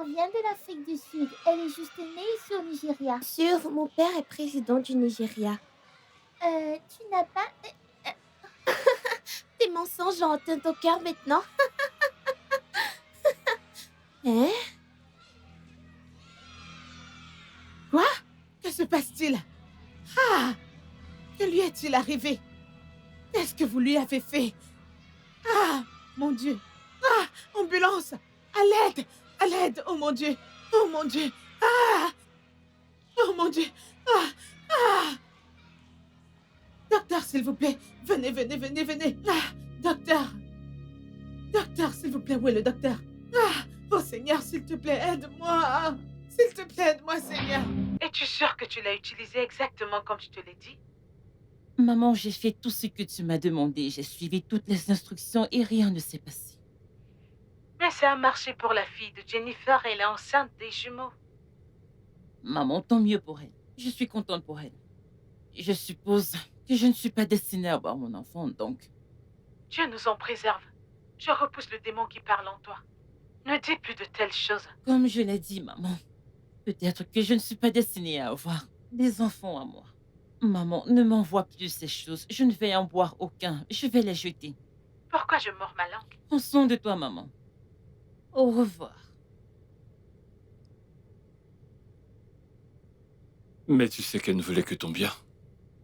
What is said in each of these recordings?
mère vient de l'Afrique du Sud. Elle est juste née ici au Nigeria. Sûr, mon père est président du Nigeria. Tu n'as pas... Tes mensonges ont atteint ton cœur maintenant. Hein? Quoi? Que se passe-t-il? Ah! Que lui est-il arrivé? Qu'est-ce que vous lui avez fait? Ah! Mon Dieu! Ah! Ambulance! À l'aide! À l'aide! Oh mon Dieu! Oh mon Dieu! Ah! Oh mon Dieu! Ah! Ah! Docteur, s'il vous plaît! Venez, venez, venez, venez! Ah! Docteur! Docteur, s'il vous plaît, où est le docteur? Ah! Oh Seigneur, s'il te plaît, aide-moi! S'il te plaît, aide-moi, Seigneur! Es-tu sûre que tu l'as utilisé exactement comme je te l'ai dit? Maman, j'ai fait tout ce que tu m'as demandé. J'ai suivi toutes les instructions et rien ne s'est passé. Mais ça a marché pour la fille de Jennifer, elle est enceinte des jumeaux. Maman, tant mieux pour elle. Je suis contente pour elle. Je suppose que je ne suis pas destinée à avoir mon enfant, donc... Dieu nous en préserve. Je repousse le démon qui parle en toi. Ne dis plus de telles choses. Comme je l'ai dit, maman, peut-être que je ne suis pas destinée à avoir des enfants à moi. Maman, ne m'envoie plus ces choses. Je ne vais en boire aucun. Je vais les jeter. Pourquoi je mords ma langue? Prends soin de toi, maman. Au revoir. Mais tu sais qu'elle ne voulait que ton bien.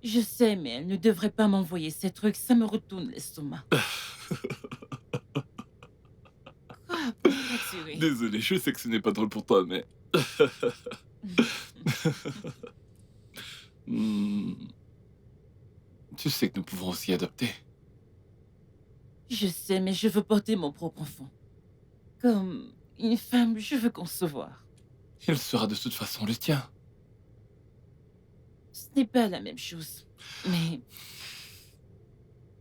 Je sais, mais elle ne devrait pas m'envoyer ces trucs. Ça me retourne l'estomac. Quoi? Pourquoi tu ris? Désolé, je sais que ce n'est pas drôle pour toi, mais... Hmm. Tu sais que nous pouvons aussi adopter. Je sais, mais je veux porter mon propre enfant. Comme une femme, je veux concevoir. Il sera de toute façon le tien. Ce n'est pas la même chose. Mais...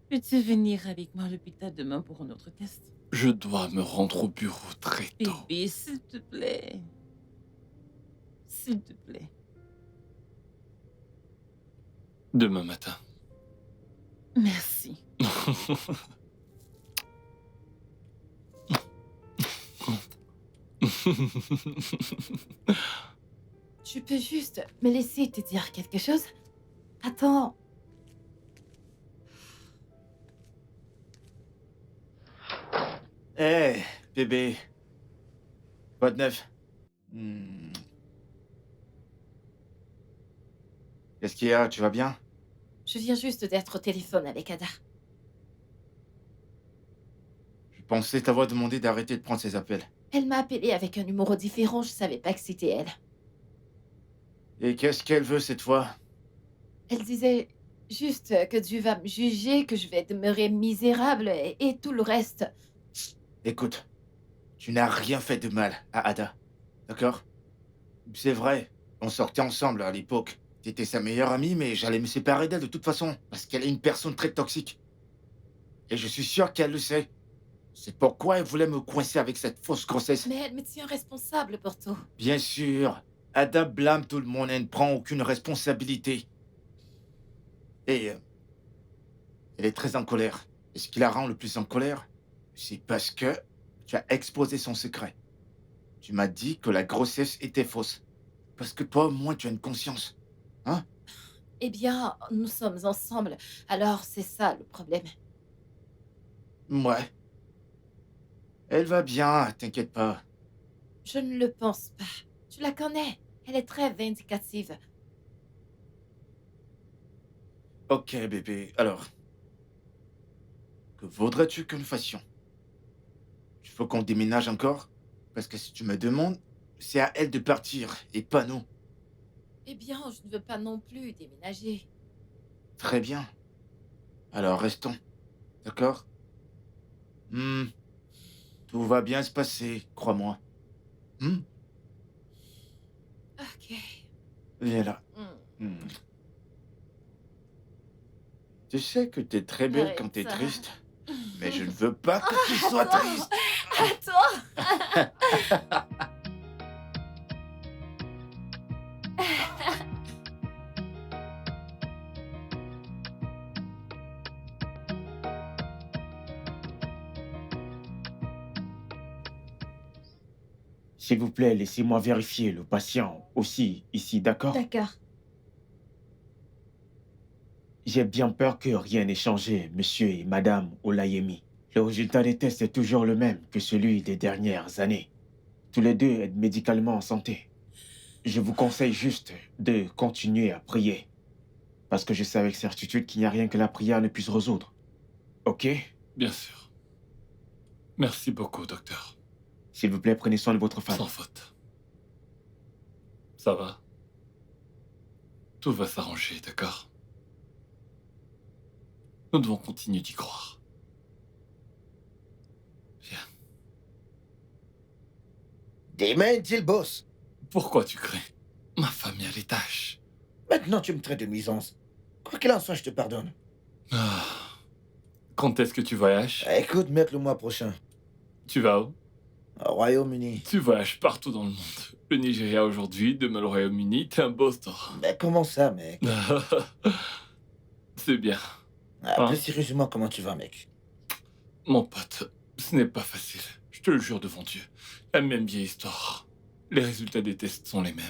Peux-tu venir avec moi à l'hôpital demain pour un autre test? Je dois me rendre au bureau très tôt. Bébé, s'il te plaît. S'il te plaît. Demain matin. Merci. Tu peux juste me laisser te dire quelque chose? Attends. Hé, bébé. Quoi de neuf? Hmm. Qu'est-ce qu'il y a? Tu vas bien? Je viens juste d'être au téléphone avec Ada. Je pensais t'avoir demandé d'arrêter de prendre ces appels. Elle m'a appelé avec un numéro différent, je savais pas que c'était elle. Et qu'est-ce qu'elle veut cette fois? Elle disait juste que Dieu va me juger, que je vais demeurer misérable et tout le reste. Écoute, tu n'as rien fait de mal à Ada, d'accord? C'est vrai, on sortait ensemble à l'époque. T'étais sa meilleure amie, mais j'allais me séparer d'elle de toute façon, parce qu'elle est une personne très toxique. Et je suis sûr qu'elle le sait. C'est pourquoi elle voulait me coincer avec cette fausse grossesse. Mais elle me tient responsable pour tout. Bien sûr, Ada blâme tout le monde et ne prend aucune responsabilité. Et elle est très en colère. Et ce qui la rend le plus en colère, c'est parce que tu as exposé son secret. Tu m'as dit que la grossesse était fausse. Parce que toi, au moins, tu as une conscience. Hein? Eh bien, nous sommes ensemble, alors c'est ça le problème. Ouais. Elle va bien, t'inquiète pas. Je ne le pense pas. Tu la connais, elle est très vindicative. Ok, bébé, alors. Que voudrais-tu que nous fassions? Il faut qu'on déménage encore? Parce que si tu me demandes, c'est à elle de partir et pas nous. Eh bien, je ne veux pas non plus déménager. Très bien. Alors restons. D'accord? Tout va bien se passer, crois-moi. Ok. Viens là. Hmm. Tu sais que t'es très belle Arrête quand t'es ça. triste, mais je ne veux pas que tu sois triste. Attends. S'il vous plaît, laissez-moi vérifier le patient aussi ici, d'accord? D'accord. J'ai bien peur que rien n'ait changé, monsieur et madame Olayemi. Le résultat des tests est toujours le même que celui des dernières années. Tous les deux êtes médicalement en santé. Je vous conseille juste de continuer à prier. Parce que je sais avec certitude qu'il n'y a rien que la prière ne puisse résoudre. Ok? Bien sûr. Merci beaucoup, docteur. S'il vous plaît, prenez soin de votre femme. Sans faute. Ça va? Tout va s'arranger, d'accord? Nous devons continuer d'y croire. Viens. Demain, dit le boss. Pourquoi tu cries? Ma femme est à l'étage. Maintenant, tu me traites de nuisance. Quoi qu'il en soit, je te pardonne. Ah. Quand est-ce que tu voyages? Écoute, mec, le mois prochain, Tu vas où? au Royaume-Uni. Tu voyages partout dans le monde. Le Nigeria aujourd'hui, demain le Royaume-Uni, t'es un boss, toi. Mais comment ça, mec? C'est bien. Plus sérieusement, comment tu vas, mec? Mon pote, ce n'est pas facile. Je te le jure devant Dieu. La même vieille histoire. Les résultats des tests sont les mêmes.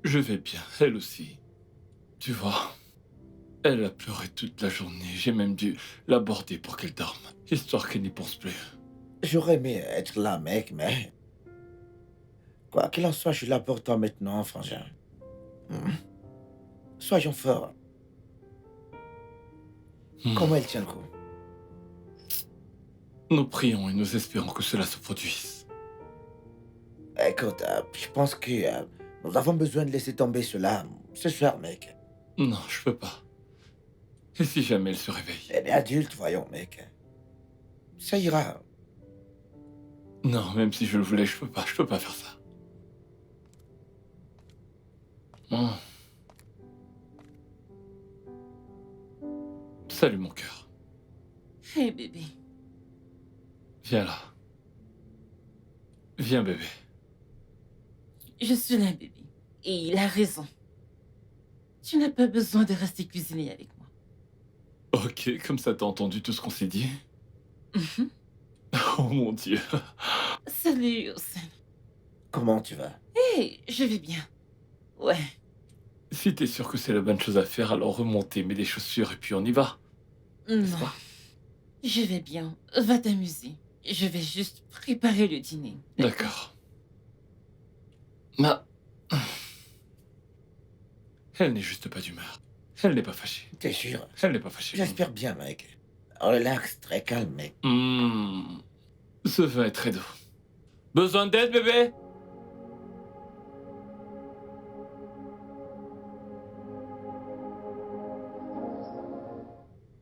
Je vais bien, elle aussi. Tu vois, elle a pleuré toute la journée. J'ai même dû l'aborder pour qu'elle dorme, histoire qu'elle n'y pense plus. J'aurais aimé être là, mec, mais... Quoi qu'il en soit, je suis là pour toi maintenant, frangin. Soyons forts. Comment elle tient le coup? Nous prions et nous espérons que cela se produise. Écoute, je pense que nous avons besoin de laisser tomber cela ce soir, mec. Non, je peux pas. Et si jamais elle se réveille? Elle est adulte, voyons, mec. Ça ira. Non, même si je le voulais, je peux pas faire ça. Oh. Salut mon cœur. Hey bébé. Viens là. Viens bébé. Je suis là, bébé. Et il a raison. Tu n'as pas besoin de rester cuisiner avec moi. Ok, comme ça t'as entendu tout ce qu'on s'est dit? Mhm. Oh mon Dieu. Salut, Hossein. Comment tu vas? Hey, je vais bien. Ouais. Si t'es sûr que c'est la bonne chose à faire, alors remontez, mets des chaussures et puis on y va. Non. Je vais bien. Va t'amuser. Je vais juste préparer le dîner. D'accord. Ma... Elle n'est juste pas d'humeur. Elle n'est pas fâchée. T'es sûr? Elle n'est pas fâchée. J'espère bien, mec. Relax, très calme, mec. Ce vin est très doux. Besoin d'aide, bébé?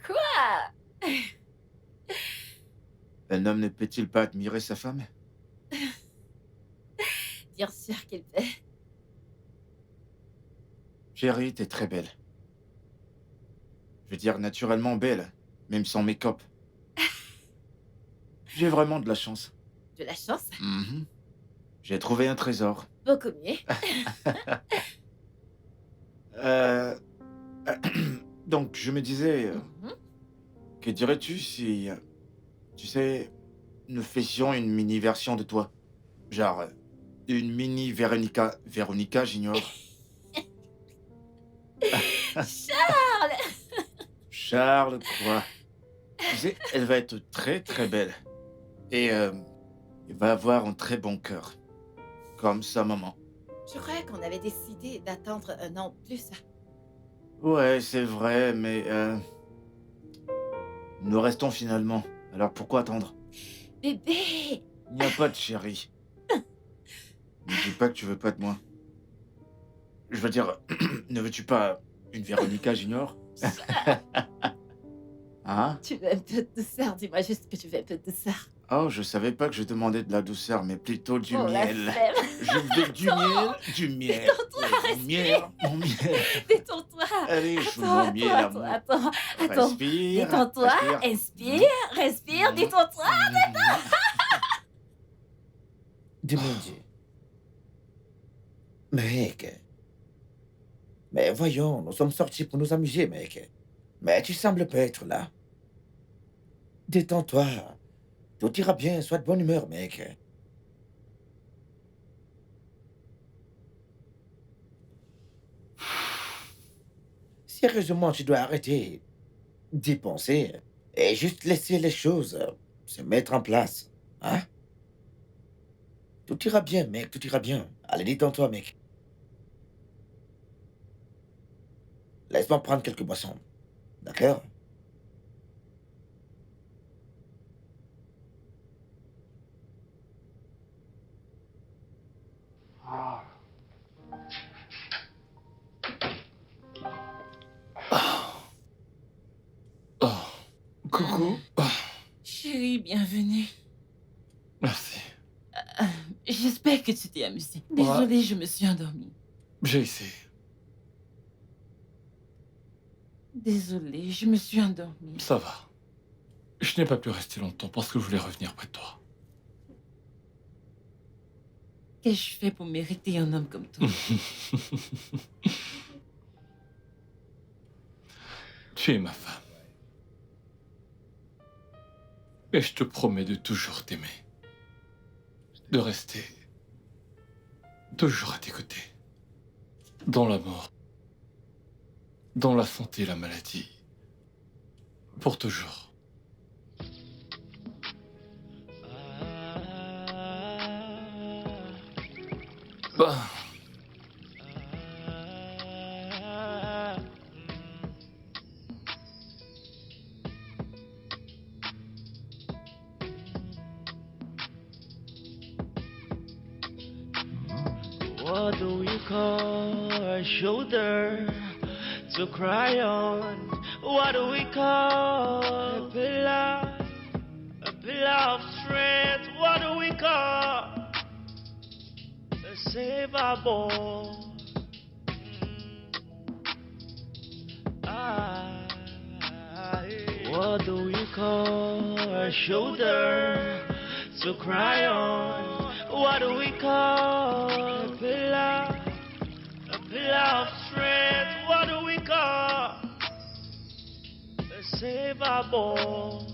Quoi? Un homme ne peut-il pas admirer sa femme? Bien sûr qu'il peut. Chérie, t'es très belle. Je veux dire naturellement belle, même sans make-up. J'ai vraiment de la chance. De la chance. Mhm. J'ai trouvé un trésor. Beaucoup mieux. Euh, Donc, je me disais, Mhm. que dirais-tu si, tu sais, nous faisions une mini-version de toi? Genre, une mini Véronica. Véronica, j'ignore. Charles! Charles, quoi? Tu sais, elle va être très très belle. Et elle va avoir un très bon cœur. Comme sa maman. Je croyais qu'on avait décidé d'attendre un an de plus. Ouais, c'est vrai, mais nous restons finalement. Alors pourquoi attendre? Bébé! Il n'y a pas de chéri. Ne dis pas que tu veux pas de moi. Je veux dire, ne veux-tu pas une Véronica Junior? Hein? Tu veux un peu de douceur? Dis-moi juste que tu veux un peu de douceur. Oh, je savais pas que je demandais de la douceur, mais plutôt du Oh, la miel. flemme. Je veux du miel, du miel. Ouais, mon miel, mon miel. Détends-toi. Allez, je veux Attends, mon miel à moi. attends. Respire. Détends-toi. respire. Respire. Mhm. Détends-toi. De mon Dieu. Mec. Mais voyons, nous sommes sortis pour nous amuser, mec. Mais tu sembles pas être là. Détends-toi. Tout ira bien, sois de bonne humeur, mec. Sérieusement, tu dois arrêter d'y penser et juste laisser les choses se mettre en place. Hein? Tout ira bien, mec, tout ira bien. Allez, détends-toi, mec. Laisse-moi prendre quelques boissons. D'accord? Oh, coucou. Ah, Chérie, bienvenue. merci. J'espère que tu t'es amusée. Désolée, je me suis endormie. J'ai essayé. Désolée, je me suis endormie. Ça va. Je n'ai pas pu rester longtemps parce que je voulais revenir près de toi. Qu'ai-je fait pour mériter un homme comme toi? Tu es ma femme. Et je te promets de toujours t'aimer. De rester toujours à tes côtés. Dans la mort. Dans la santé et la maladie. Pour toujours. Ben... What do we call a shoulder to cry on? What do we call a pillar of strength? What do we call a savable? What do we call a shoulder to cry on? What do we call a pillar of strength? What do we call a savable?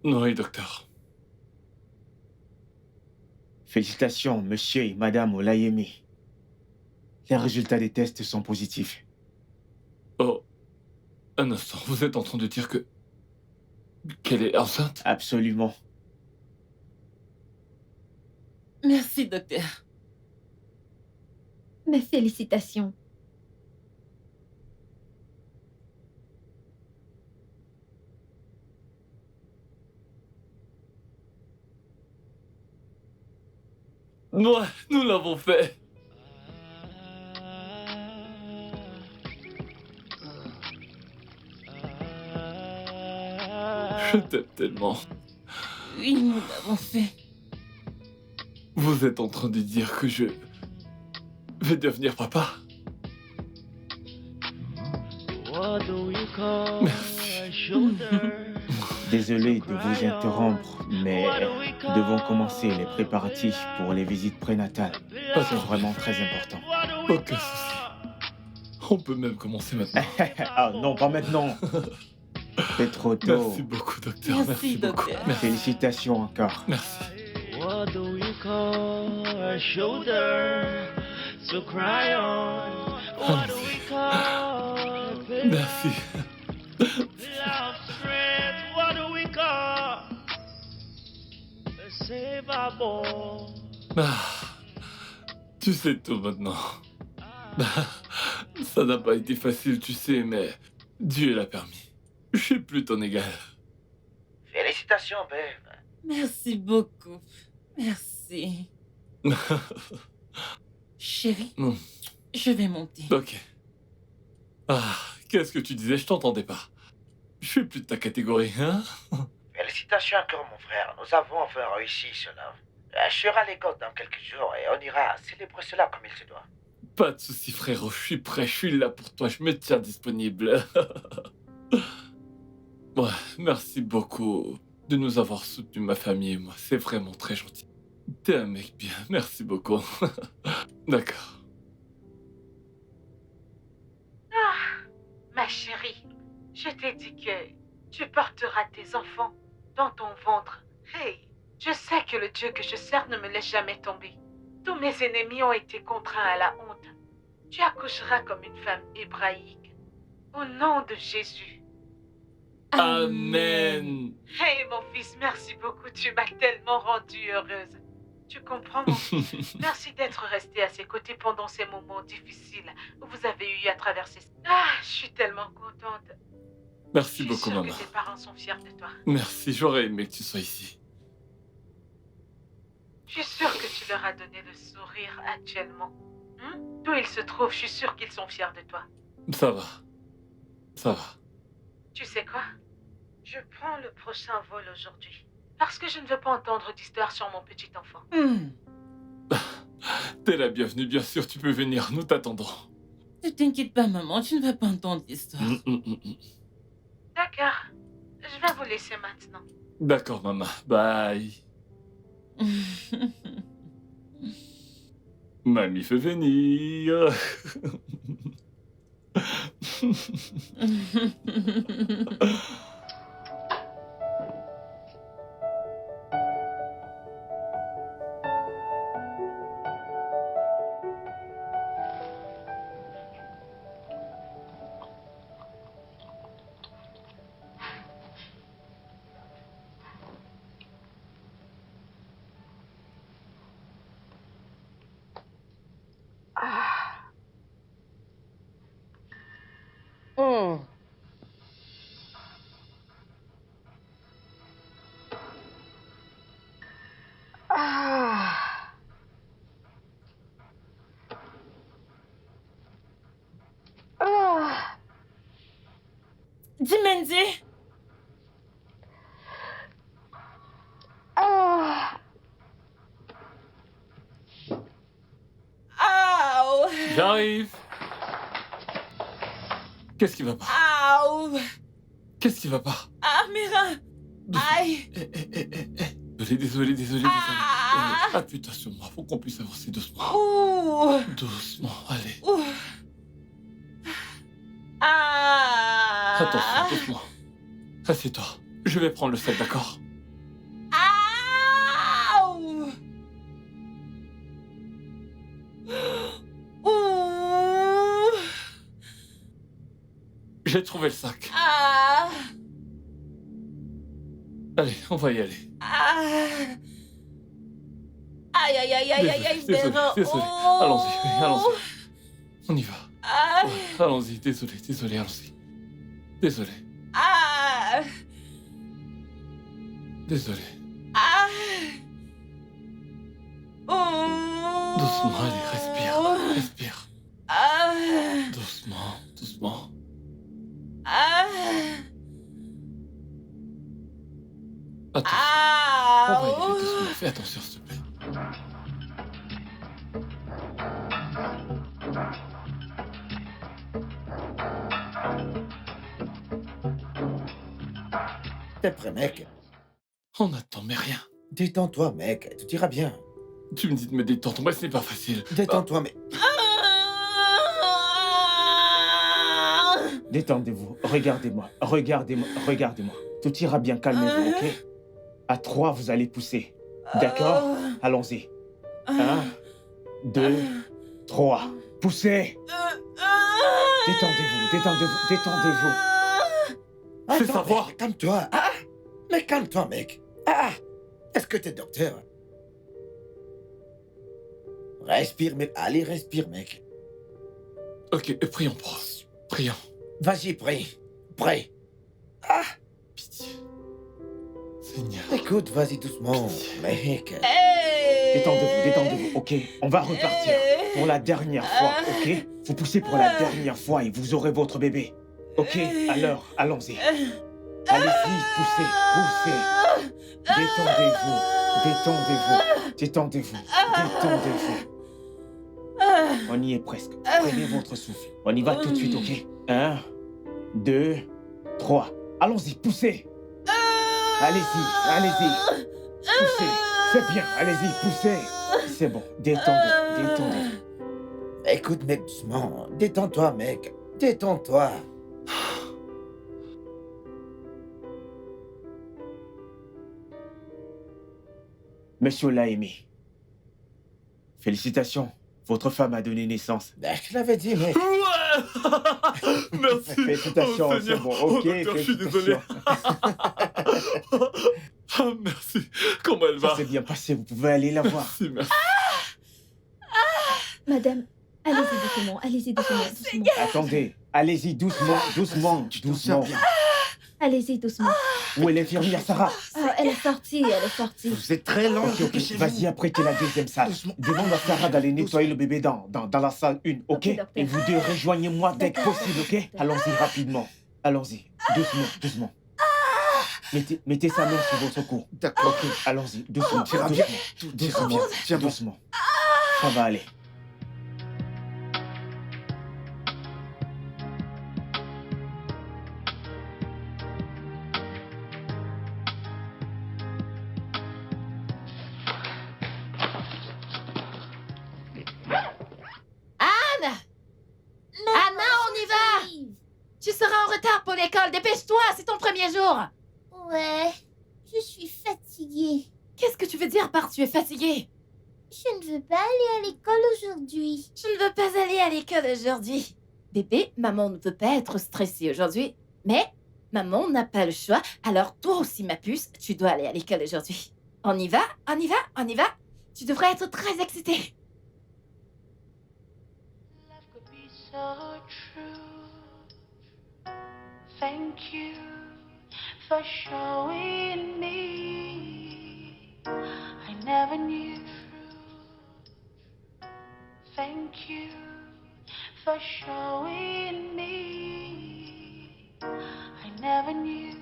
Oui, docteur. Félicitations, monsieur et madame Olayemi. Les résultats des tests sont positifs. Oh, un instant, vous êtes en train de dire que... qu'elle est enceinte? Absolument. Merci, docteur. Mes félicitations. Ouais, nous l'avons fait. Je t'aime tellement. Oui, nous l'avons fait. Vous êtes en train de dire que je vais devenir papa? What do we call Merci. a shoulder? Désolé de vous interrompre, mais nous devons commencer les préparatifs pour les visites prénatales. C'est vraiment très important. Aucun souci. On peut même commencer maintenant. Ah non, pas maintenant. C'est trop tôt. Merci beaucoup, docteur. Merci, Merci beaucoup. docteur. Merci. Félicitations encore. Merci. What do we call a shoulder to cry on? What do we call a pillar Merci. of strength? What do we call a savable? Ah, tu sais tout maintenant. Ça n'a pas été facile, tu sais, mais Dieu l'a permis. Je suis plus ton égal. Félicitations, Ben. Merci beaucoup. Merci. Chérie, Mm. je vais monter. Ok. Ah, qu'est-ce que tu disais? Je t'entendais pas. Je suis plus de ta catégorie, hein? Félicitations encore, mon frère. Nous avons enfin réussi cela. Je serai à l'école dans quelques jours et on ira célébrer cela comme il se doit. Pas de soucis, frérot. Je suis prêt. Je suis là pour toi. Je me tiens disponible. Ouais, merci beaucoup de nous avoir soutenus, ma famille et moi. C'est vraiment très gentil. T'es un mec bien. Merci beaucoup. D'accord. Ma chérie, je t'ai dit que tu porteras tes enfants dans ton ventre. Hey, je sais que le Dieu que je sers ne me laisse jamais tomber. Tous mes ennemis ont été contraints à la honte. Tu accoucheras comme une femme hébraïque. Au nom de Jésus. Amen. Hey, mon fils, merci beaucoup. Tu m'as tellement rendue heureuse. Tu comprends, mon fils? Merci d'être resté à ses côtés pendant ces moments difficiles où vous avez eu à traverser. Ah, je suis tellement contente. Merci beaucoup, Je suis sûre maman. que tes parents sont fiers de toi. Merci. J'aurais aimé que tu sois ici. Je suis sûre que tu leur as donné le sourire actuellement. D'où ils se trouvent, je suis sûre qu'ils sont fiers de toi. Ça va. Ça va. Tu sais quoi? Je prends le prochain vol aujourd'hui. Parce que je ne veux pas entendre d'histoire sur mon petit enfant. T'es la bienvenue, bien sûr. Tu peux venir. Nous t'attendons. Ne t'inquiète pas, maman, tu ne vas pas entendre l'histoire. D'accord. Je vais vous laisser maintenant. D'accord, maman. Bye. Mamie fait venir. Dimenzi! Aouh! J'arrive. Qu'est-ce qui va pas? Aouh! Qu'est-ce qui va pas? Ah, mes reins! Aïe! Désolé. Ah! Appuie-toi sur moi. Faut qu'on puisse avancer doucement. Ouh! Doucement, allez. Ouh! Ah! Attention, doucement. Assieds-toi. Je vais prendre le sac, d'accord? Aouh! Ouh! J'ai trouvé le sac. Ah! Allez, on va y aller. Ah! Aïe, aïe, aïe, aïe, aïe, aïe, Désolé. Oh! Allons-y. On y va. Ah! Ouais, allons-y, désolé, allons-y. Désolé. Ah! Désolé. Ah! Oh! Doucement, allez, respire. Ah! Doucement. Ah! Attention. Ah! On va y aller doucement. Fais attention, s'il te plaît. T'es prêt, mec? On attend, mais rien. Détends-toi, mec. Tout ira bien. Tu me dis de me détendre, mais ce n'est pas facile. Détends-toi, mais... Détendez-vous. Regardez-moi. Tout ira bien. Calmez-vous, ok? À 3, vous allez pousser. D'accord? Allons-y. 1, 2, 3. Poussez! Détendez-vous. Fais Attends, savoir. mec, calme-toi. Mais calme-toi, mec. Est-ce que t'es docteur? Respire, mec. Allez, respire, mec. Ok, prions, Bros. Prions. Vas-y, prie. Pitié. Seigneur. Écoute, vas-y doucement, mec. Détendez-vous, ok? On va repartir. Pour la dernière fois, ok? Vous poussez pour la dernière fois et vous aurez votre bébé. Ok? Alors, allons-y. Allez-y, poussez. Détendez-vous. Détendez-vous. Détendez-vous. Détendez-vous. On y est presque. Prenez votre souffle. On y va tout de suite, ok? 1, 2, 3. Allons-y, poussez. Allez-y, allez-y. Poussez. C'est bien, allez-y, poussez. C'est bon, détendez, détendez. Écoute, mec, doucement. Détends-toi, mec. Détends-toi. Monsieur Laimi, félicitations. Votre femme a donné naissance. Ben, je te l'avais dit, mec. Ouais. Merci. Félicitations, Oh, c'est Seigneur. bon. Oh, Ok, docteur, je suis désolé. Ah, merci. Comment elle va? Ça s'est bien passé, vous pouvez aller la voir. Merci, merci. Madame, allez-y doucement, allez-y doucement. Attendez, allez-y doucement, doucement, doucement. Allez-y doucement. Où est l'infirmière Sarah? Elle est sortie, elle est sortie. Vous êtes très lent. Ok, vas-y, apprêtez la deuxième salle. Doucement. Demande à Sarah d'aller nettoyer le bébé dans la salle 1, ok? Ok, docteur. Et vous deux, rejoignez-moi dès que possible, ok? Allons-y rapidement. Allons-y, doucement, doucement. Mettez sa main sur votre cou. D'accord. Ok, allons-y, doucement, Tout ira bien. doucement, Tout ira bien. doucement, Tiens bon. doucement. Ça va aller. Anna, on y va. Tu seras en retard pour l'école. Dépêche-toi, c'est ton premier jour. Ouais, je suis fatiguée. Qu'est-ce que tu veux dire par tu es fatiguée? Je ne veux pas aller à l'école aujourd'hui. Je ne veux pas aller à l'école aujourd'hui. Bébé, maman ne veut pas être stressée aujourd'hui. Mais maman n'a pas le choix. Alors toi aussi, ma puce, tu dois aller à l'école aujourd'hui. On y va, on y va, on y va. Tu devrais être très excitée. Love could be so true. Thank you for showing me I never knew. Thank you for showing me I never knew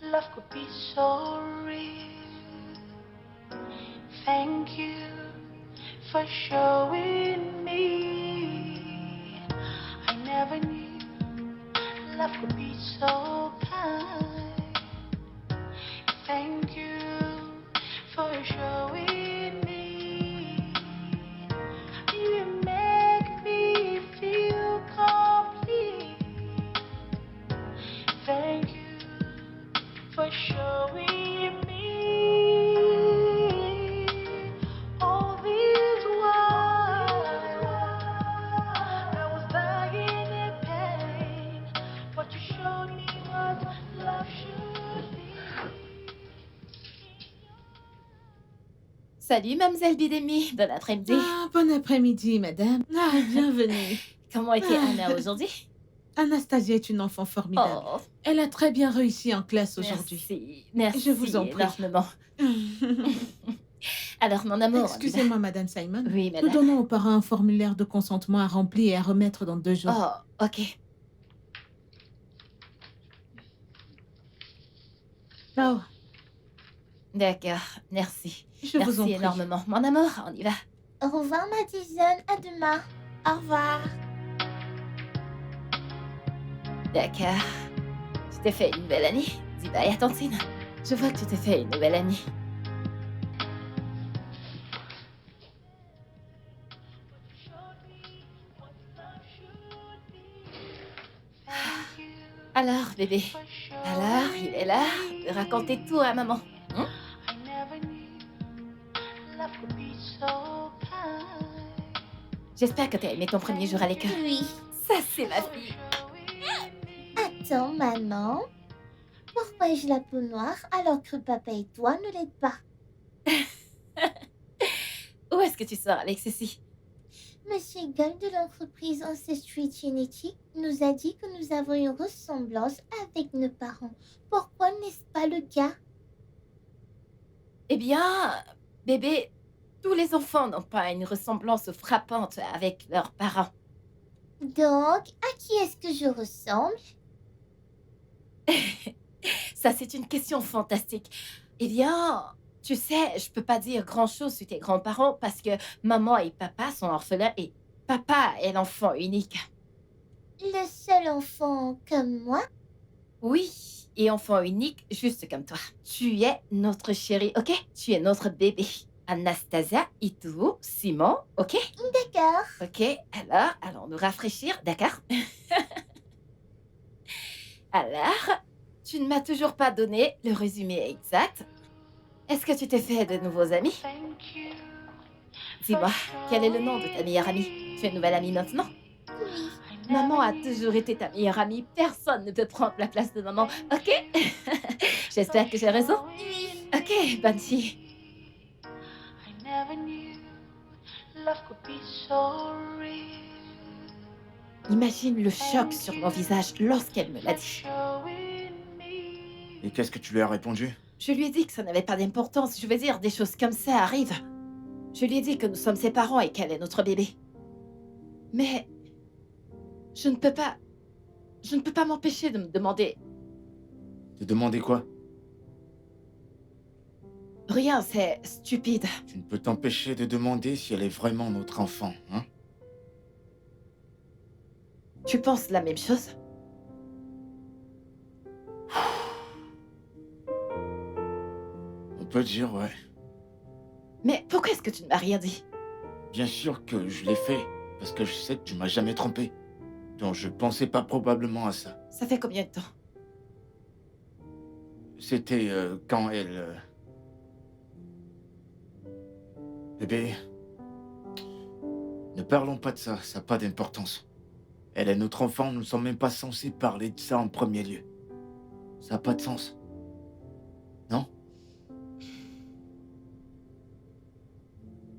love could be so real. Thank you for showing me I never knew love could be so kind. Thank you for showing me you make me feel complete. Thank you for showing me all these while I was dying in pain. What you showed me what love should be. Salut, mademoiselle Bidemi. Bon après-midi. Ah, bon après-midi, madame. Ah, bienvenue. Comment était Anna aujourd'hui? Anastasia est une enfant formidable. Oh, Elle a très bien réussi en classe aujourd'hui. merci. Merci Je vous en prie. énormément. Alors, mon amour. Excusez-moi, madame Simon. Oui, Nous madame. donnons aux parents un formulaire de consentement à remplir et à remettre dans 2 jours. Oh, ok. Oh, D'accord, merci. je vous en Merci prie. énormément. Mon amour, on y va. Au revoir, Madison. À demain. Au revoir. D'accord. Tu t'es fait une nouvelle année. Dis bye à Tantine. Je vois que tu t'es fait une nouvelle année. Alors, bébé. Alors, il est là de raconter tout à maman. I never knew love could be so kind. J'espère que t'as aimé ton premier jour à l'école. Oui. Ça, c'est ma fille. Attends, maman. Pourquoi ai-je la peau noire alors que papa et toi ne l'aident pas? Où est-ce que tu sors avec ceci? Monsieur Gull de l'entreprise Ancestry Genetic nous a dit que nous avons une ressemblance avec nos parents. Pourquoi n'est-ce pas le cas? Eh bien, bébé, tous les enfants n'ont pas une ressemblance frappante avec leurs parents. Donc, à qui est-ce que je ressemble? Ça, c'est une question fantastique. Eh bien, Tu sais, je peux pas dire grand-chose sur tes grands-parents parce que maman et papa sont orphelins et papa est l'enfant unique. Le seul enfant comme moi? Oui, et enfant unique juste comme toi. Tu es notre chérie, ok? Tu es notre bébé. Anastasia, Ituo, Simon, ok? D'accord. Ok, alors, allons nous rafraîchir, d'accord? Alors, tu ne m'as toujours pas donné le résumé exact. Est-ce que tu t'es fait de nouveaux amis? Dis-moi, quel est le nom de ta meilleure amie? Tu es une nouvelle amie maintenant? Oui. Maman a toujours été ta meilleure amie. Personne ne peut prendre la place de maman, ok? J'espère que j'ai raison. Oui. Ok, bonne fille. Imagine le choc sur mon visage lorsqu'elle me l'a dit. Et qu'est-ce que tu lui as répondu? Je lui ai dit que ça n'avait pas d'importance. Je veux dire, des choses comme ça arrivent. Je lui ai dit que nous sommes ses parents et qu'elle est notre bébé. Mais je ne peux pas m'empêcher de me demander. De demander quoi? Rien, c'est stupide. Tu ne peux t'empêcher de demander si elle est vraiment notre enfant, hein? Tu penses la même chose? On peut dire, ouais. Mais pourquoi est-ce que tu ne m'as rien dit? Bien sûr que je l'ai fait, parce que je sais que tu m'as jamais trompé. Donc je pensais pas probablement à ça. Ça fait combien de temps? C'était quand elle... Bébé, ne parlons pas de ça, ça n'a pas d'importance. Elle est notre enfant, nous ne sommes même pas censés parler de ça en premier lieu. Ça n'a pas de sens. Non?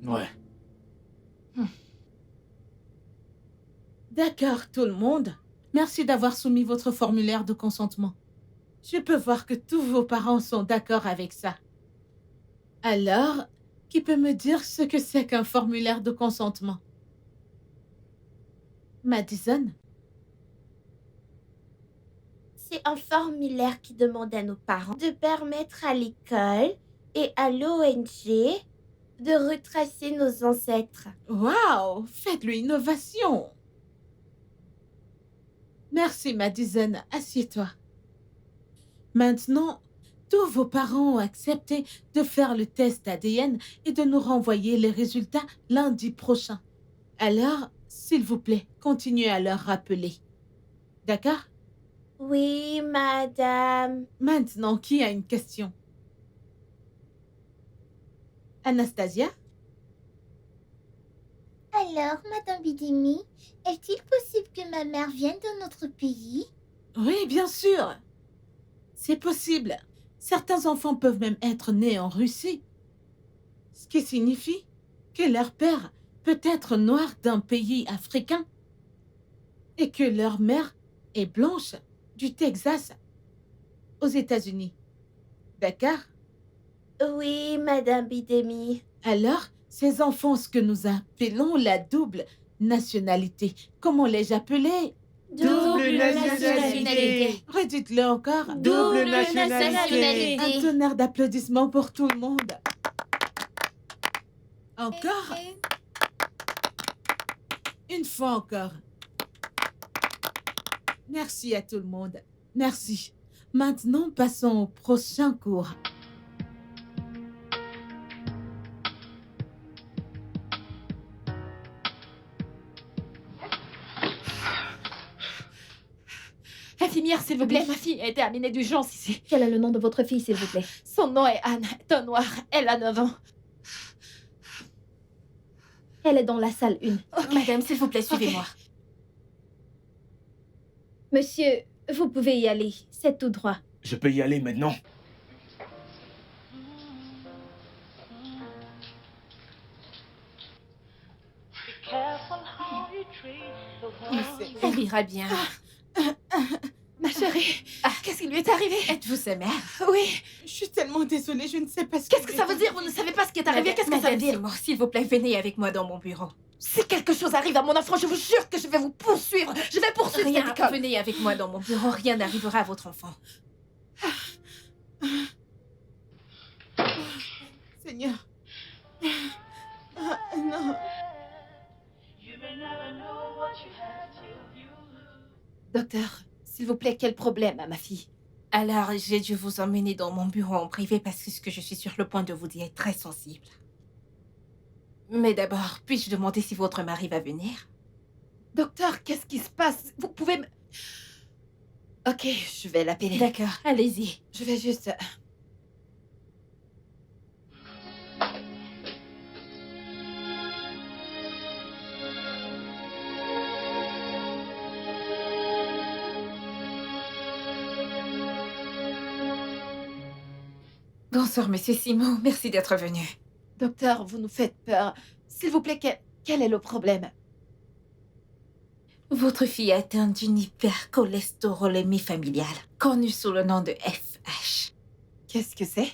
Ouais. D'accord, tout le monde. Merci d'avoir soumis votre formulaire de consentement. Je peux voir que tous vos parents sont d'accord avec ça. Alors, qui peut me dire ce que c'est qu'un formulaire de consentement? Madison? C'est un formulaire qui demande à nos parents de permettre à l'école et à l'ONG de retracer nos ancêtres. Waouh! Faites l'innovation! Merci, Madison. Assieds-toi. Maintenant, tous vos parents ont accepté de faire le test ADN et de nous renvoyer les résultats lundi prochain. Alors, s'il vous plaît, continuez à leur rappeler. D'accord? Oui, madame. Maintenant, qui a une question? Anastasia? Alors, Madame Bidemi, est-il possible que ma mère vienne de notre pays? Oui, bien sûr. C'est possible. Certains enfants peuvent même être nés en Russie. Ce qui signifie que leur père peut être noir d'un pays africain et que leur mère est blanche du Texas aux États-Unis. D'accord? Oui, madame Bidemi. Alors, ces enfants, ce que nous appelons la double nationalité. Comment l'ai-je appelé? Double nationalité. Redites-le encore. Double nationalité. Un tonnerre d'applaudissements pour tout le monde. Encore? Une fois encore. Merci à tout le monde. Merci. Maintenant, passons au prochain cours. Infirmière, s'il vous plaît, ma fille a été amenée d'urgence ici. Quel est le nom de votre fille, s'il vous plaît? Son nom est Anne, teint noir. Elle a 9 ans. Elle est dans la salle 1. Okay. Madame, s'il vous plaît, suivez-moi. Monsieur, vous pouvez y aller. C'est tout droit. Je peux y aller maintenant. Elle ira bien. Ma chérie, qu'est-ce qui lui est arrivé? Êtes-vous sa mère? Oui. Je suis tellement désolée, je ne sais pas ce Qu'est-ce que ça veut dire? Vous ne savez pas ce qui est arrivé? Qu'est-ce que ça veut dire? S'il vous plaît, venez avec moi dans mon bureau. Si quelque chose arrive à mon enfant, je vous jure que je vais vous poursuivre. Je vais poursuivre cette Rien, école. venez avec moi dans mon bureau. Rien n'arrivera à votre enfant. Seigneur. Ah, non. Docteur, s'il vous plaît, quel problème à ma fille? Alors, j'ai dû vous emmener dans mon bureau en privé parce que ce que je suis sur le point de vous dire est très sensible. Mais d'abord, puis-je demander si votre mari va venir? Docteur, qu'est-ce qui se passe? Vous pouvez me... Ok, je vais l'appeler. D'accord, allez-y. Je vais juste... Bonsoir, monsieur Simon. Merci d'être venu. Docteur, vous nous faites peur. S'il vous plaît, quel est le problème? Votre fille est atteinte d'une hypercholestérolémie familiale, connue sous le nom de FH. Qu'est-ce que c'est?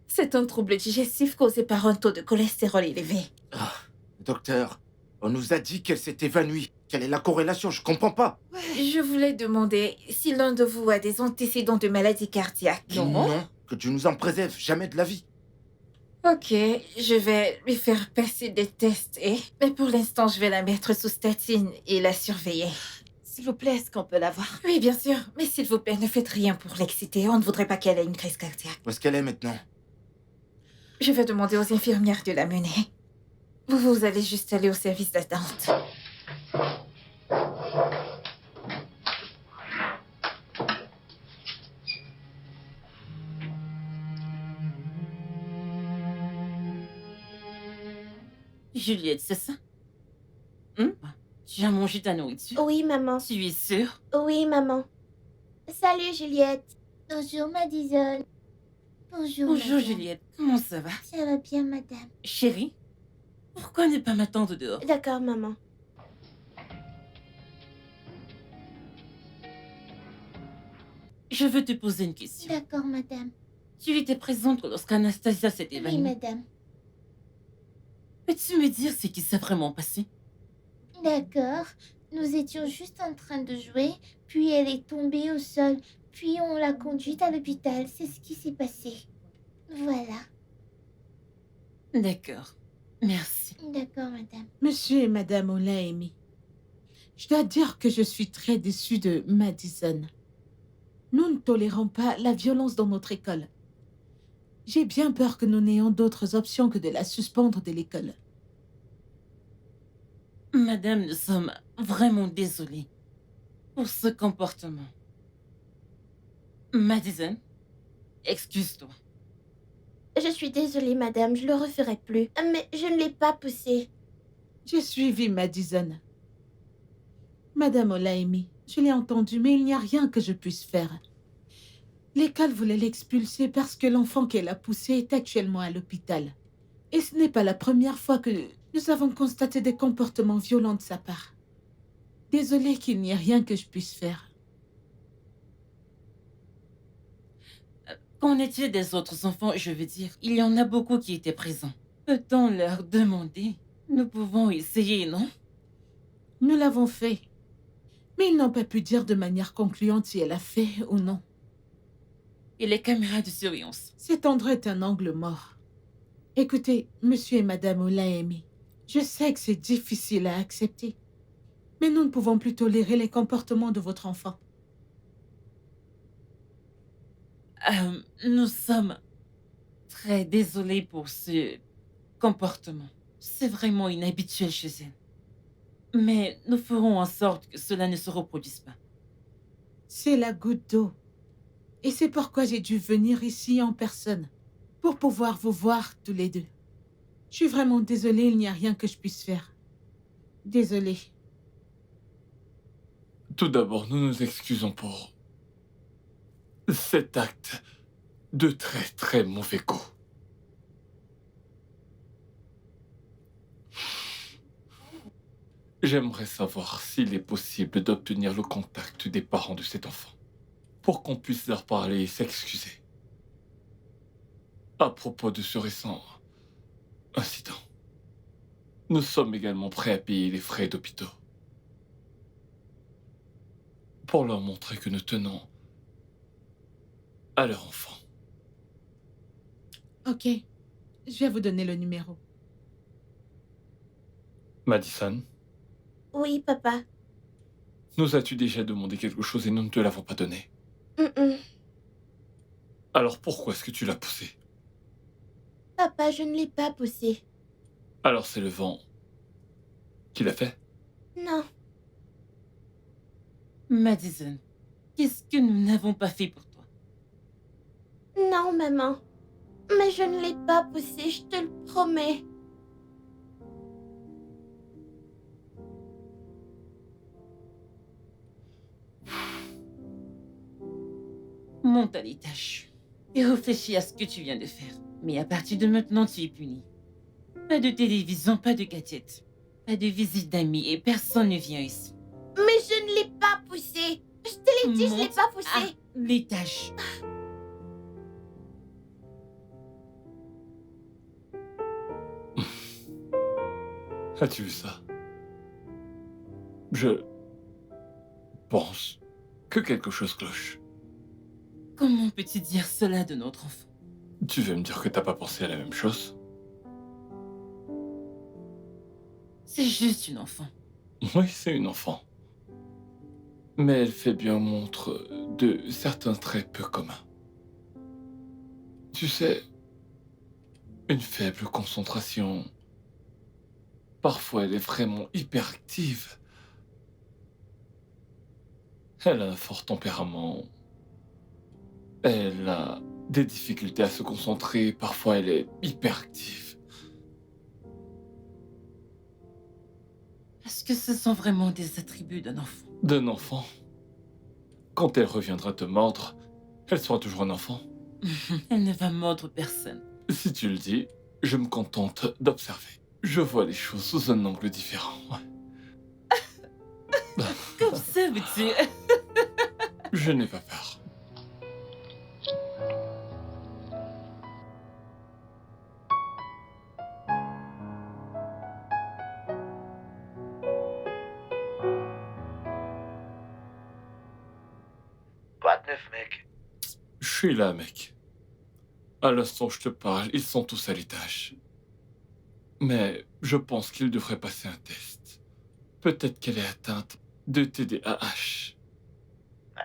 C'est un trouble digestif causé par un taux de cholestérol élevé. Ah, docteur, on nous a dit qu'elle s'est évanouie. Quelle est la corrélation? Je comprends pas. Je voulais demander si l'un de vous a des antécédents de maladie cardiaque. Non, que tu nous en préserves, jamais de la vie. Ok, je vais lui faire passer des tests mais pour l'instant, je vais la mettre sous statine et la surveiller. S'il vous plaît, est-ce qu'on peut la voir? Oui, bien sûr, mais s'il vous plaît, ne faites rien pour l'exciter. On ne voudrait pas qu'elle ait une crise cardiaque. Où est-ce qu'elle est maintenant? Je vais demander aux infirmières de la mener. Vous allez juste aller au service d'attente. Juliette, c'est ça? Tu as mangé ta nourriture? Oui, maman. Tu es sûre? Oui, maman. Salut, Juliette. Bonjour, Madison. Bonjour. Bonjour madame. Juliette, comment ça va? Ça va bien, madame. Chérie, pourquoi ne pas m'attendre dehors? D'accord, maman. Je veux te poser une question. D'accord, madame. Tu étais présente lorsqu'Anastasia s'est Oui, évanouie. madame. Peux-tu me dire ce qui s'est vraiment passé? D'accord. Nous étions juste en train de jouer, puis elle est tombée au sol, puis on l'a conduite à l'hôpital. C'est ce qui s'est passé. Voilà. D'accord, merci. D'accord, madame. Monsieur et Madame Olaimi, je dois dire que je suis très déçue de Madison. Nous ne tolérons pas la violence dans notre école. J'ai bien peur que nous n'ayons d'autres options que de la suspendre de l'école. Madame, nous sommes vraiment désolés pour ce comportement. Madison, excuse-toi. Je suis désolée, madame, je le referai plus. Mais je ne l'ai pas poussé. J'ai suivi Madison. Madame Olaimi, je l'ai entendu, mais il n'y a rien que je puisse faire. L'école voulait l'expulser parce que l'enfant qu'elle a poussé est actuellement à l'hôpital. Et ce n'est pas la première fois que nous avons constaté des comportements violents de sa part. Désolée qu'il n'y ait rien que je puisse faire. Qu'en est-il des autres enfants? Je veux dire, il y en a beaucoup qui étaient présents. Peut-on leur demander? Nous pouvons essayer, non? Nous l'avons fait. Mais ils n'ont pas pu dire de manière concluante si elle a fait ou non. Et les caméras de surveillance? Cet endroit est un angle mort. Écoutez, monsieur et madame Olaimi, je sais que c'est difficile à accepter, mais nous ne pouvons plus tolérer les comportements de votre enfant. Nous sommes très désolés pour ce comportement. C'est vraiment inhabituel chez elle. Mais nous ferons en sorte que cela ne se reproduise pas. C'est la goutte d'eau. Et c'est pourquoi j'ai dû venir ici en personne, pour pouvoir vous voir tous les deux. Je suis vraiment désolée, il n'y a rien que je puisse faire. Désolée. Tout d'abord, nous nous excusons pour cet acte de très très mauvais goût. J'aimerais savoir s'il est possible d'obtenir le contact des parents de cet enfant pour qu'on puisse leur parler et s'excuser à propos de ce récent incident. Nous sommes également prêts à payer les frais d'hôpitaux pour leur montrer que nous tenons à leur enfant. Ok. Je vais vous donner le numéro. Madison, Oui, papa. nous as-tu déjà demandé quelque chose et nous ne te l'avons pas donné? Mm-mm. Alors pourquoi est-ce que tu l'as poussé? Papa, je ne l'ai pas poussé. Alors c'est le vent qui l'a fait? Non. Madison, qu'est-ce que nous n'avons pas fait pour toi? Non, maman. Mais je ne l'ai pas poussé, je te le promets. Monte à l'étage et réfléchis à ce que tu viens de faire. Mais à partir de maintenant, tu es puni. Pas de télévision, pas de gadgets, pas de visite d'amis et personne ne vient ici. Mais je ne l'ai pas poussé. Je te l'ai dit, je ne l'ai Monte pas à poussé. l'étage. As-tu vu ça? Je pense que quelque chose cloche. Comment peux-tu dire cela de notre enfant? Tu veux me dire que t'as pas pensé à la même chose? C'est juste une enfant. Oui, c'est une enfant. Mais elle fait bien montre de certains traits peu communs. Tu sais, une faible concentration. Parfois, elle est vraiment hyperactive. Elle a un fort tempérament. Elle a des difficultés à se concentrer. Parfois, elle est hyperactive. Est-ce que ce sont vraiment des attributs d'un enfant? D'un enfant. Quand elle reviendra te mordre, elle sera toujours un enfant. Elle ne va mordre personne. Si tu le dis, je me contente d'observer. Je vois les choses sous un angle différent. Qu'observes-tu? Je n'ai pas peur. Quoi de neuf, mec? Je suis là, mec. À l'instant où je te parle, ils sont tous à l'étage. Mais je pense qu'il devrait passer un test. Peut-être qu'elle est atteinte de TDAH.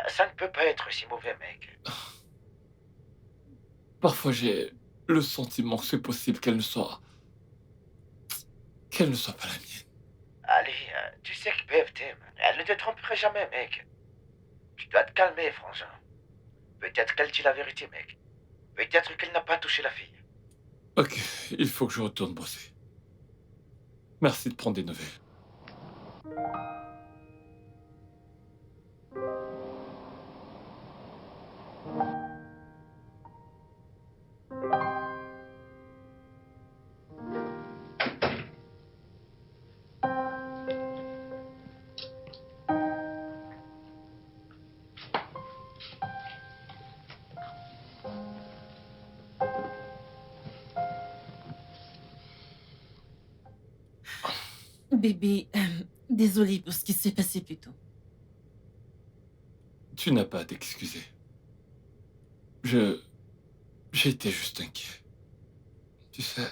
Ça ne peut pas être si mauvais, mec. Parfois, j'ai le sentiment que c'est possible qu'elle ne soit pas la mienne. Allez, tu sais que Bev t'aime. Elle ne te tromperait jamais, mec. Tu dois te calmer, frangin. Peut-être qu'elle dit la vérité, mec. Peut-être qu'elle n'a pas touché la fille. Ok, il faut que je retourne bosser. Merci de prendre des nouvelles. Bébé, désolée pour ce qui s'est passé plus tôt. Tu n'as pas à t'excuser. J'étais juste inquiet. Tu sais,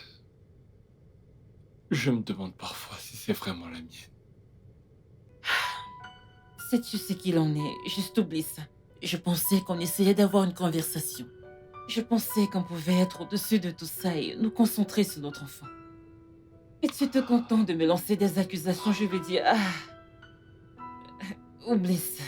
je me demande parfois si c'est vraiment la mienne. Sais-tu ce qu'il en est? Juste oublie ça. Je pensais qu'on essayait d'avoir une conversation. Je pensais qu'on pouvait être au-dessus de tout ça et nous concentrer sur notre enfant. Et tu te contentes de me lancer des accusations, je vais dire... oublie ça.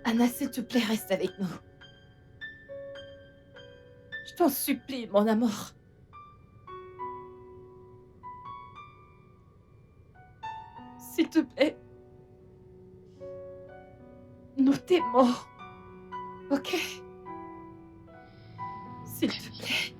Anna, s'il te plaît, reste avec nous. Je t'en supplie, mon amour. S'il te plaît. Nous t'aimons. Ok? S'il te plaît.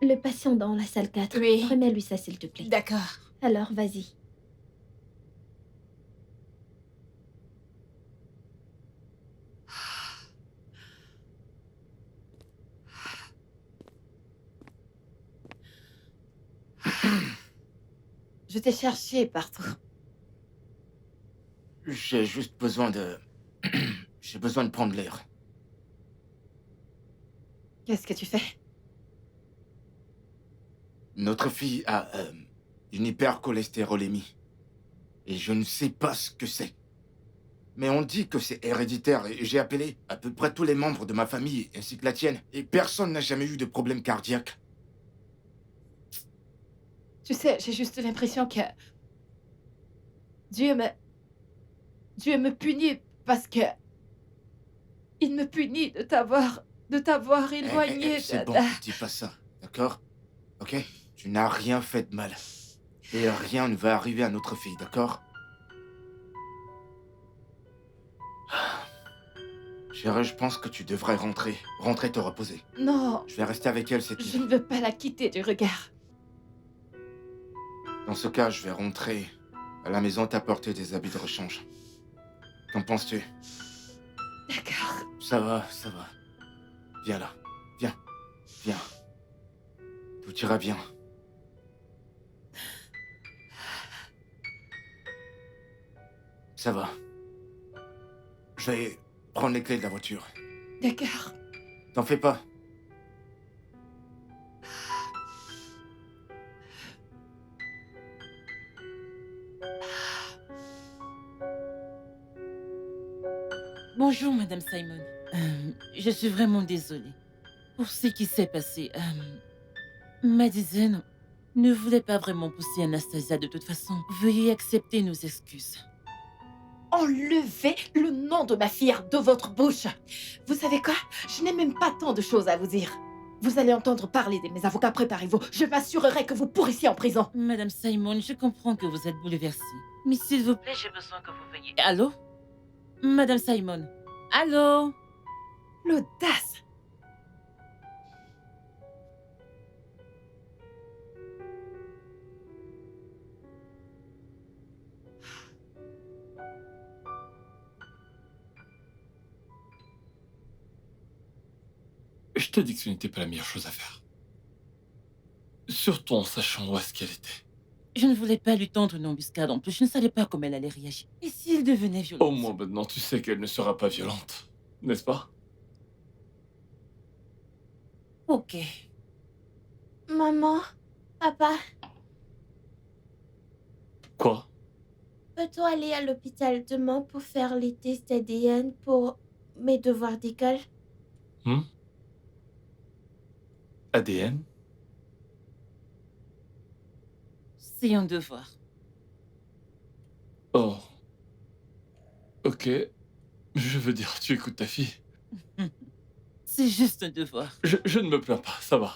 Le patient dans la salle 4. Oui. Remets-lui ça, s'il te plaît. D'accord. Alors, vas-y. Je t'ai cherché partout. J'ai juste besoin de... J'ai besoin de prendre l'air. Qu'est-ce que tu fais? Notre fille a une hypercholestérolémie. Et je ne sais pas ce que c'est. Mais on dit que c'est héréditaire et j'ai appelé à peu près tous les membres de ma famille ainsi que la tienne. Et personne n'a jamais eu de problème cardiaque. Tu sais, j'ai juste l'impression que Dieu me punit parce que il me punit de t'avoir éloigné. C'est bon, dis pas ça, d'accord? Ok? Tu n'as rien fait de mal. Et rien ne va arriver à notre fille, d'accord? Chérie, je pense que tu devrais rentrer. Rentrer te reposer. Non, Je vais rester avec elle cette je nuit. ne veux pas la quitter du regard. Dans ce cas, je vais rentrer à la maison t'apporter des habits de rechange. Qu'en penses-tu? D'accord. Ça va, ça va. Viens là. Viens. Viens. Tout ira bien. Ça va. Je vais prendre les clés de la voiture. D'accord. T'en fais pas. Bonjour, Madame Simon. Je suis vraiment désolée pour ce qui s'est passé. Madison ne voulait pas vraiment pousser Anastasia de toute façon. Veuillez accepter nos excuses. Enlevez le nom de ma fille de votre bouche. Vous savez quoi? Je n'ai même pas tant de choses à vous dire. Vous allez entendre parler de mes avocats, préparez-vous. Je m'assurerai que vous pourrissiez en prison. Madame Simon, je comprends que vous êtes bouleversée. Mais s'il vous plaît, j'ai besoin que vous veniez. Allô? Madame Simon? Allô? L'audace. Je te dis que ce n'était pas la meilleure chose à faire. Surtout en sachant où est-ce qu'elle était. Je ne voulais pas lui tendre une embuscade en plus. Je ne savais pas comment elle allait réagir. Et s'il devenait violent? Au moins maintenant, tu sais qu'elle ne sera pas violente. N'est-ce pas? Ok. Maman, papa, Quoi? peut-on aller à l'hôpital demain pour faire les tests ADN pour mes devoirs d'école? ADN? C'est un devoir. Oh. Ok. Je veux dire, tu écoutes ta fille. C'est juste un devoir. Je ne me plains pas, ça va.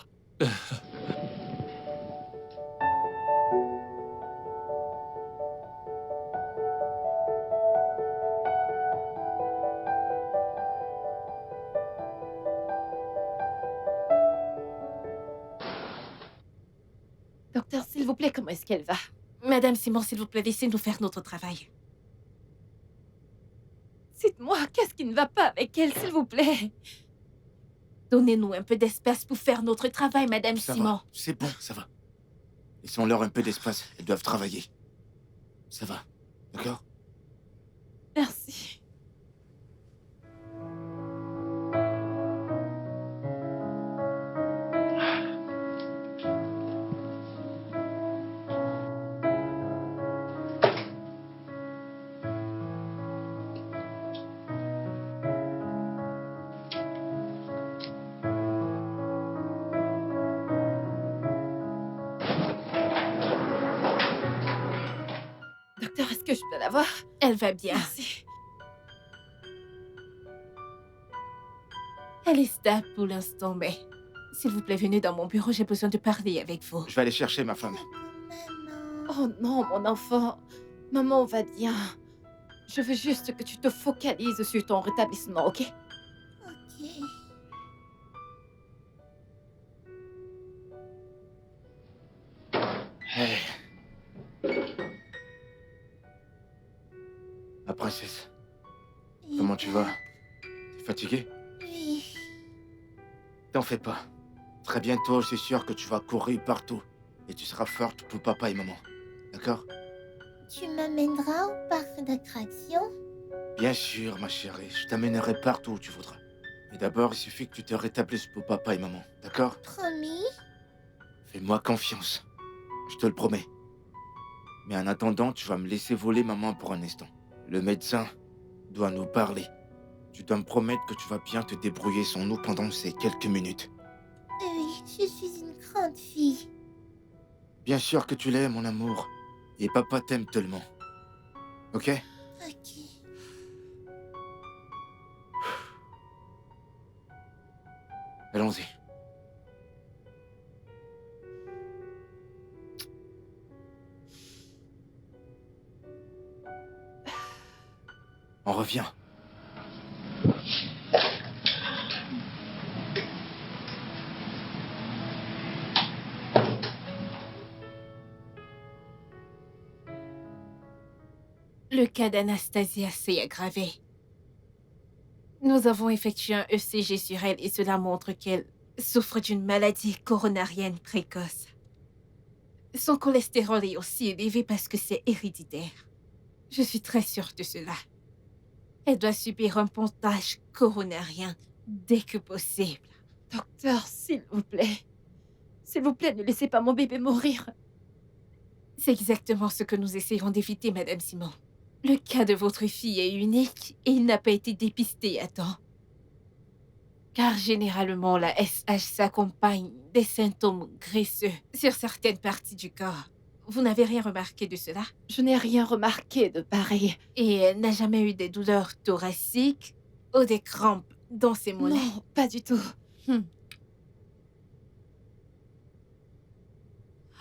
Docteur, s'il vous plaît, comment est-ce qu'elle va? Madame Simon, s'il vous plaît, laissez-nous faire notre travail. Dites-moi, qu'est-ce qui ne va pas avec elle, s'il vous plaît? Donnez-nous un peu d'espace pour faire notre travail, Madame Ça Simon. va, c'est bon, ça va. Laissons-leur un peu d'espace, elles doivent travailler. Ça va, d'accord? Merci. Docteur, est-ce que je peux la voir? Elle va bien. Merci. Elle est stable pour l'instant, mais s'il vous plaît, venez dans mon bureau, j'ai besoin de parler avec vous. Je vais aller chercher ma femme. Maman. Oh non, mon enfant. Maman va bien. Je veux juste que tu te focalises sur ton rétablissement, ok? Ok. Hey. Ma princesse, comment tu vas? T'es fatiguée? Oui. T'en fais pas. Très bientôt, je suis sûr que tu vas courir partout. Et tu seras forte pour papa et maman. D'accord? Tu m'amèneras au parc d'attractions? Bien sûr, ma chérie. Je t'amènerai partout où tu voudras. Mais d'abord, il suffit que tu te rétablisses pour papa et maman. D'accord? Promis? Fais-moi confiance. Je te le promets. Mais en attendant, tu vas me laisser voler maman pour un instant. Le médecin doit nous parler. Tu dois me promettre que tu vas bien te débrouiller sans nous pendant ces quelques minutes. Oui, je suis une grande fille. Bien sûr que tu l'es, mon amour. Et papa t'aime tellement. Ok? Ok. Allons-y. On revient. Le cas d'Anastasia s'est aggravé. Nous avons effectué un ECG sur elle et cela montre qu'elle souffre d'une maladie coronarienne précoce. Son cholestérol est aussi élevé parce que c'est héréditaire. Je suis très sûre de cela. Elle doit subir un pontage coronarien dès que possible. Docteur, s'il vous plaît. S'il vous plaît, ne laissez pas mon bébé mourir. C'est exactement ce que nous essayons d'éviter, Madame Simon. Le cas de votre fille est unique et il n'a pas été dépisté à temps. Car généralement, la SH s'accompagne des symptômes graisseux sur certaines parties du corps. Vous n'avez rien remarqué de cela? Je n'ai rien remarqué de pareil. Et elle n'a jamais eu des douleurs thoraciques ou des crampes dans ses mollets? Non, pas du tout.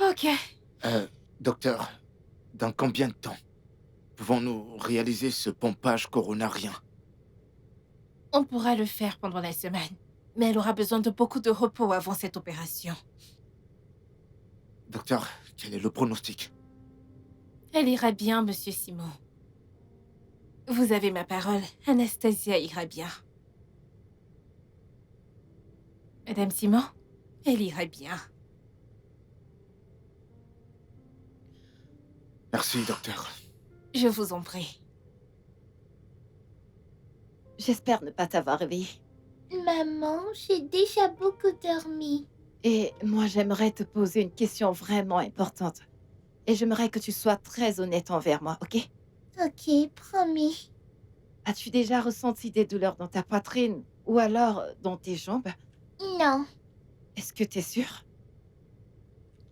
Ok. Docteur, dans combien de temps pouvons-nous réaliser ce pompage coronarien? On pourra le faire pendant la semaine. Mais elle aura besoin de beaucoup de repos avant cette opération. Docteur, quel est le pronostic? Elle ira bien, Monsieur Simon. Vous avez ma parole, Anastasia ira bien. Madame Simon, elle ira bien. Merci, docteur. Je vous en prie. J'espère ne pas t'avoir réveillé. Maman, j'ai déjà beaucoup dormi. Et moi, j'aimerais te poser une question vraiment importante. Et j'aimerais que tu sois très honnête envers moi, ok? Ok, promis. As-tu déjà ressenti des douleurs dans ta poitrine ou alors dans tes jambes? Non, Est-ce que t'es sûre?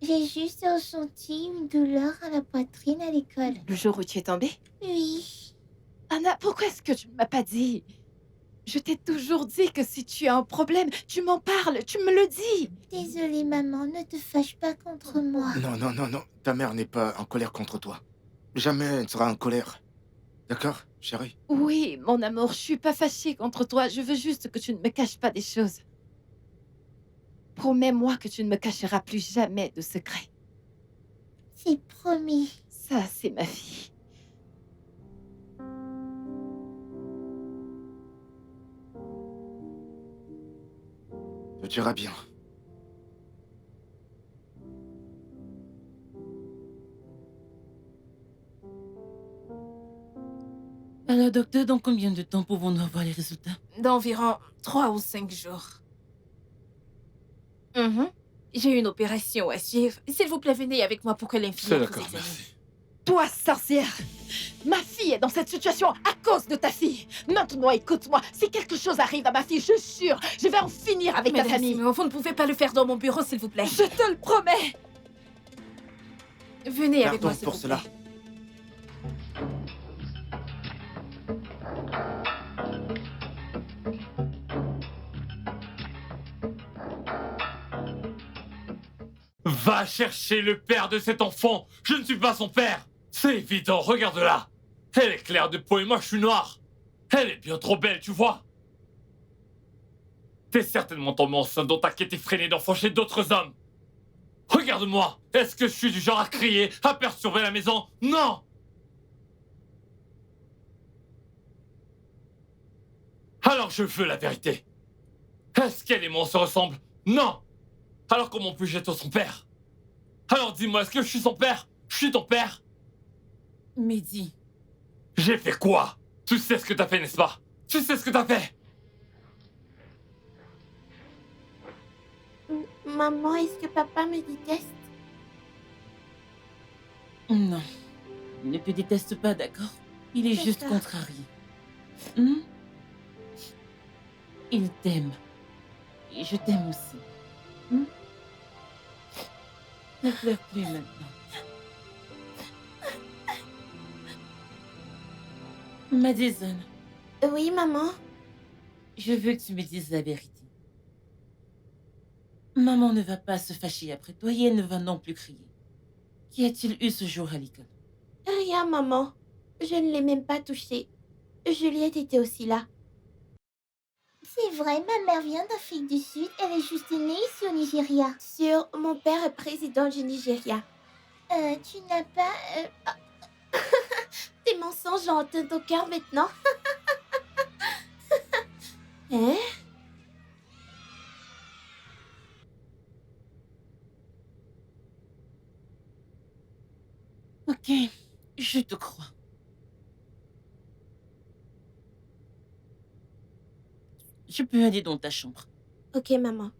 j'ai juste ressenti une douleur à la poitrine à l'école. Le jour où tu es tombée? Oui. Anna, pourquoi est-ce que tu ne m'as pas dit? Je t'ai toujours dit que si tu as un problème, tu m'en parles, tu me le dis. Désolée, maman, ne te fâche pas contre moi. Non, non, non, non. Ta mère n'est pas en colère contre toi. Jamais elle ne sera en colère. D'accord, chérie? Oui, mon amour, je suis pas fâchée contre toi. Je veux juste que tu ne me caches pas des choses. Promets-moi que tu ne me cacheras plus jamais de secrets. C'est promis. Ça, c'est ma fille. Tout ira bien. Alors, docteur, dans combien de temps pouvons-nous avoir les résultats? D'environ 3 ou 5 jours. J'ai une opération à suivre. S'il vous plaît, venez avec moi pour que C'est l'infirmière vous d'accord, examine. merci. Toi, sorcière! Ma fille est dans cette situation à cause de ta fille. Maintenant, écoute-moi. Si quelque chose arrive à ma fille, je jure, je vais en finir avec ta Madame famille. Simon, vous ne pouvez pas le faire dans mon bureau, s'il vous plaît. Je te le promets. Venez avec Pardon moi, s'il pour vous cela. plaît. Va chercher le père de cet enfant. Je ne suis pas son père. C'est évident, regarde-la. Elle est claire de peau et moi je suis noir. Elle est bien trop belle, tu vois. T'es certainement tombé enceinte dans ta quête effrénée d'enfant chez d'autres hommes. Regarde-moi. Est-ce que je suis du genre à crier, à perturber la maison? Non. Alors je veux la vérité. Est-ce qu'elle et moi on se ressemblent? Non. Alors comment puis-je être son père? Alors dis-moi, est-ce que je suis son père? Je suis ton père? Mehdi, J'ai fait quoi? Tu sais ce que t'as fait, n'est-ce pas? Tu sais ce que t'as fait? Maman, est-ce que papa me déteste? non. Il ne te déteste pas, d'accord? Il est juste D'accord. contrarié. Hmm? Il t'aime. Et je t'aime aussi. Hmm? Ne pleure plus maintenant. Madison, Oui, maman. je veux que tu me dises la vérité. Maman ne va pas se fâcher après toi et elle ne va non plus crier. Qu'y a-t-il eu ce jour à l'école? Rien, maman. Je ne l'ai même pas touchée. Juliette était aussi là. C'est vrai, ma mère vient d'Afrique du Sud. Elle est juste née ici au Nigeria. Sur mon père est président du Nigeria. Tu n'as pas... Tes mensonges ont atteint ton cœur maintenant. Hein? Ok, je te crois. Je peux aller dans ta chambre. Ok, maman.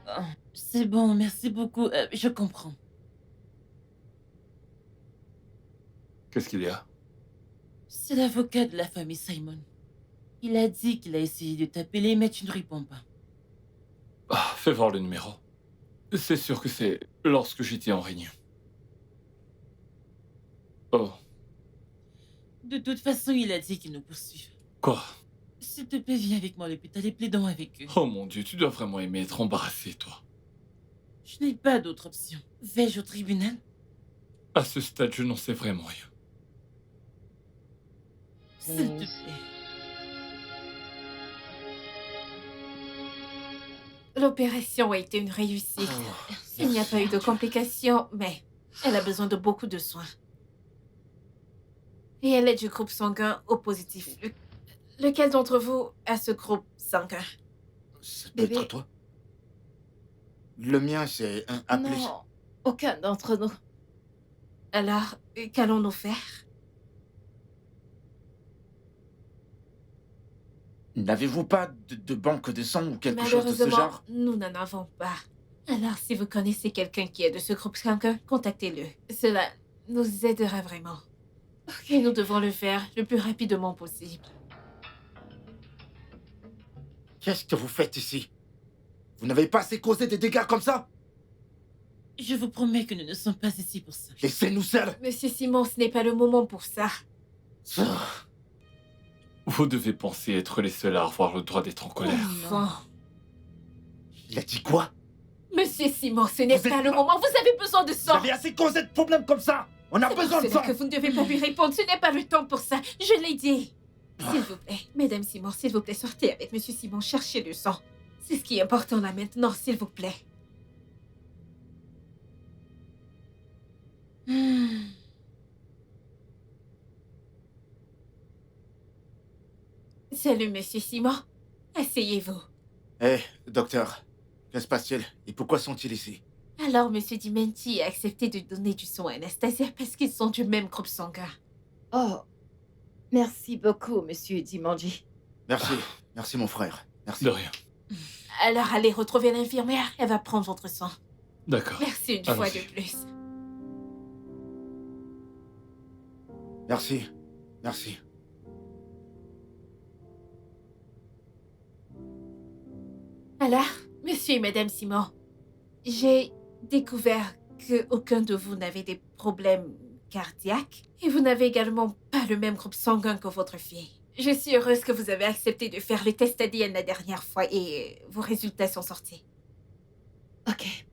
Oh, c'est bon, merci beaucoup. Je comprends. Qu'est-ce qu'il y a? C'est l'avocat de la famille Simon. Il a dit qu'il a essayé de t'appeler, mais tu ne réponds pas. Ah, fais voir le numéro. C'est sûr que c'est lorsque j'étais en réunion. Oh, De toute façon, il a dit qu'il nous poursuive. quoi? S'il te plaît, viens avec moi à l'hôpital et plaidons avec eux. Oh mon Dieu, tu dois vraiment aimer être embarrassé, toi. Je n'ai pas d'autre option. Vais-je au tribunal? À ce stade, je n'en sais vraiment rien. S'il te plaît. L'opération a été une réussite. Il n'y a pas eu de complications, mais elle a besoin de beaucoup de soins. Et elle est du groupe sanguin O positif. Lequel d'entre vous a ce groupe sanguin? Ça peut Bébé. être toi. Le mien, c'est un A+. Non, aucun d'entre nous. Alors, qu'allons-nous faire? N'avez-vous pas de banque de sang ou quelque chose de ce Malheureusement, genre? nous n'en avons pas. Alors, si vous connaissez quelqu'un qui est de ce groupe sanguin, contactez-le. Cela nous aidera vraiment. Et nous devons le faire le plus rapidement possible. Qu'est-ce que vous faites ici? Vous n'avez pas assez causé des dégâts comme ça? Je vous promets que nous ne sommes pas ici pour ça. Laissez-nous seuls. Monsieur Simon, ce n'est pas le moment pour ça. Vous devez penser être les seuls à avoir le droit d'être en colère. Enfin. Il a dit quoi? Monsieur Simon, ce n'est Vous êtes pas le pas- moment. Vous avez besoin de Vous sang. avez assez causé de problèmes comme ça. On a C'est besoin de pour cela sang. que vous ne devez pas lui répondre. Ce n'est pas le temps pour ça. Je l'ai dit. S'il vous plaît, Mesdames Simon, s'il vous plaît, sortez avec Monsieur Simon. Cherchez le sang. C'est ce qui est important là maintenant, s'il vous plaît. Salut, Monsieur Simon. Asseyez-vous. Eh, docteur, que se passe-t-il? Et pourquoi sont-ils ici? Alors, Monsieur Dimenti a accepté de donner du sang à Anastasia parce qu'ils sont du même groupe sanguin. Oh, merci beaucoup, monsieur Dimanji. Merci, merci mon frère. Merci. De rien. Alors, allez retrouver l'infirmière. Elle va prendre votre sang. D'accord. Merci une fois Allons-y. de plus. Merci, merci. Alors, Monsieur et Madame Simon, j'ai découvert qu'aucun de vous n'avait des problèmes cardiaques et vous n'avez également pas le même groupe sanguin que votre fille. Je suis heureuse que vous avez accepté de faire le test ADN la dernière fois et vos résultats sont sortis. Ok.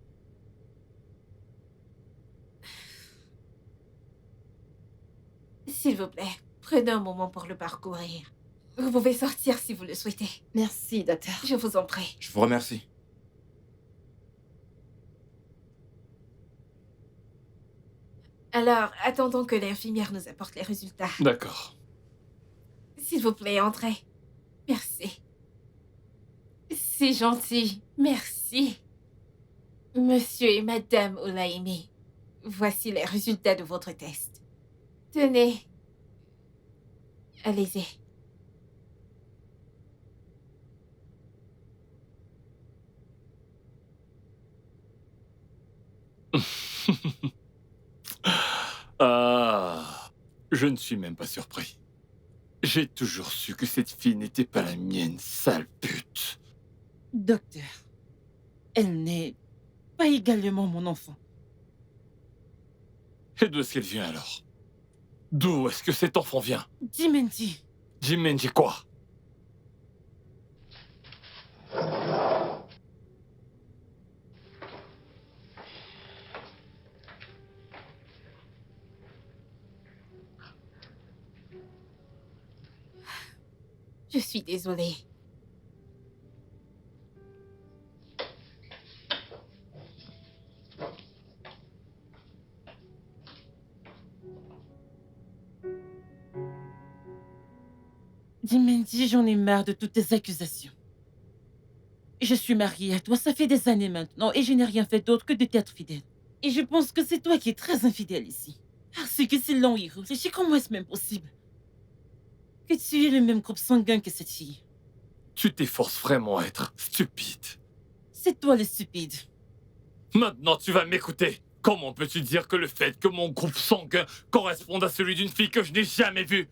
S'il vous plaît, prenez un moment pour le parcourir. Vous pouvez sortir si vous le souhaitez. Merci, docteur. Je vous en prie. Je vous remercie. Alors, attendons que l'infirmière nous apporte les résultats. D'accord. S'il vous plaît, entrez. Merci. C'est gentil. Merci. Monsieur et Madame Olaimi, voici les résultats de votre test. Tenez. Allez-y. Ah, je ne suis même pas surpris. J'ai toujours su que cette fille n'était pas la mienne, sale pute. Docteur, elle n'est pas également mon enfant. Et d'où est-ce qu'elle vient alors? D'où est-ce que cet enfant vient? Dimendi, Jimenji quoi? Je suis désolée. Dimendi, j'en ai marre de toutes tes accusations. Je suis mariée à toi, ça fait des années maintenant, et je n'ai rien fait d'autre que de t'être fidèle. Et je pense que c'est toi qui es très infidèle ici. Parce que si l'on y réfléchit, comment est-ce même possible que tu aies le même groupe sanguin que cette fille? Tu t'efforces vraiment à être stupide. C'est toi le stupide. Maintenant, tu vas m'écouter. Comment peux-tu dire que le fait que mon groupe sanguin corresponde à celui d'une fille que je n'ai jamais vue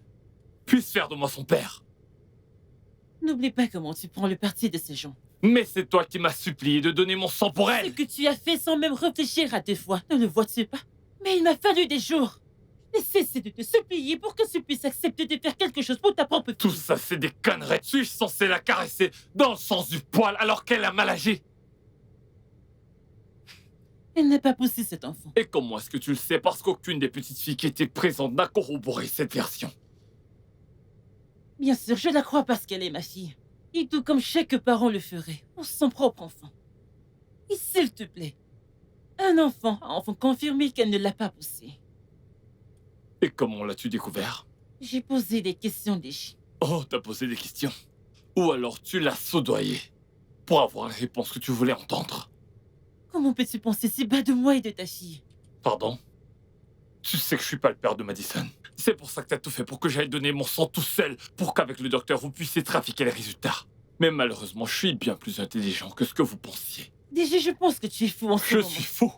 puisse faire de moi son père? N'oublie pas comment tu prends le parti de ces gens. Mais c'est toi qui m'as supplié de donner mon sang pour Ce elle. que tu as fait sans même réfléchir à 2 fois, ne le vois-tu pas? Mais il m'a fallu des jours. Et cessez de te supplier pour que tu puisses accepter de faire quelque chose pour ta propre fille. Tout ça, c'est des conneries. Suis-je censé la caresser dans le sens du poil alors qu'elle a mal agi? Elle n'a pas poussé cet enfant. Et comment est-ce que tu le sais? Parce qu'aucune des petites filles qui étaient présentes n'a corroboré cette version. Bien sûr, je la crois parce qu'elle est ma fille. Et tout comme chaque parent le ferait pour son propre enfant. Et s'il te plaît, un enfant a enfin confirmé qu'elle ne l'a pas poussé. Et comment l'as-tu découvert? J'ai posé des questions déchies. Oh, t'as posé des questions. Ou alors tu l'as soudoyée pour avoir la réponse que tu voulais entendre. Comment peux-tu penser si bas de moi et de ta fille? Pardon? Tu sais que je suis pas le père de Madison. C'est pour ça que t'as tout fait pour que j'aille donner mon sang tout seul, pour qu'avec le docteur vous puissiez trafiquer les résultats. Mais malheureusement, je suis bien plus intelligent que ce que vous pensiez. Déjà, je pense que tu es fou en ce Je moment. suis fou.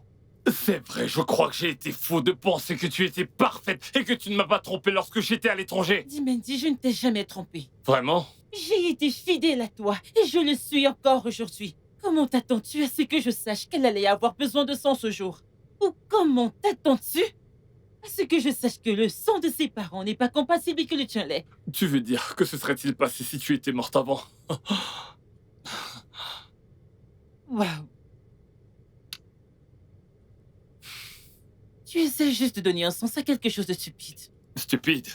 C'est vrai, je crois que j'ai été fou de penser que tu étais parfaite et que tu ne m'as pas trompé lorsque j'étais à l'étranger. Dimendi, je ne t'ai jamais trompé. Vraiment? J'ai été fidèle à toi et je le suis encore aujourd'hui. Comment t'attends-tu à ce que je sache qu'elle allait avoir besoin de sang ce jour? Ou comment t'attends-tu à ce que je sache que le sang de ses parents n'est pas compatible et que le tien l'est? Tu veux dire que ce serait-il passé si tu étais morte avant? Waouh. Tu essaies juste de donner un sens à quelque chose de stupide. Stupide?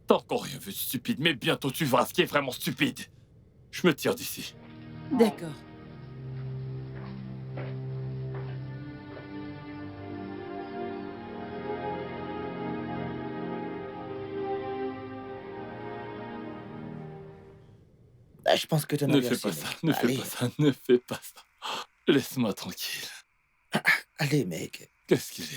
T'as encore rien vu de stupide, mais bientôt tu verras ce qui est vraiment stupide. Je me tire d'ici. D'accord. Ah, je pense que t'en as Ne bien fais pas assez, ça, mec. ne fais Allez. pas ça, ne fais pas ça. Laisse-moi tranquille. Allez, mec. Qu'est-ce qu'il y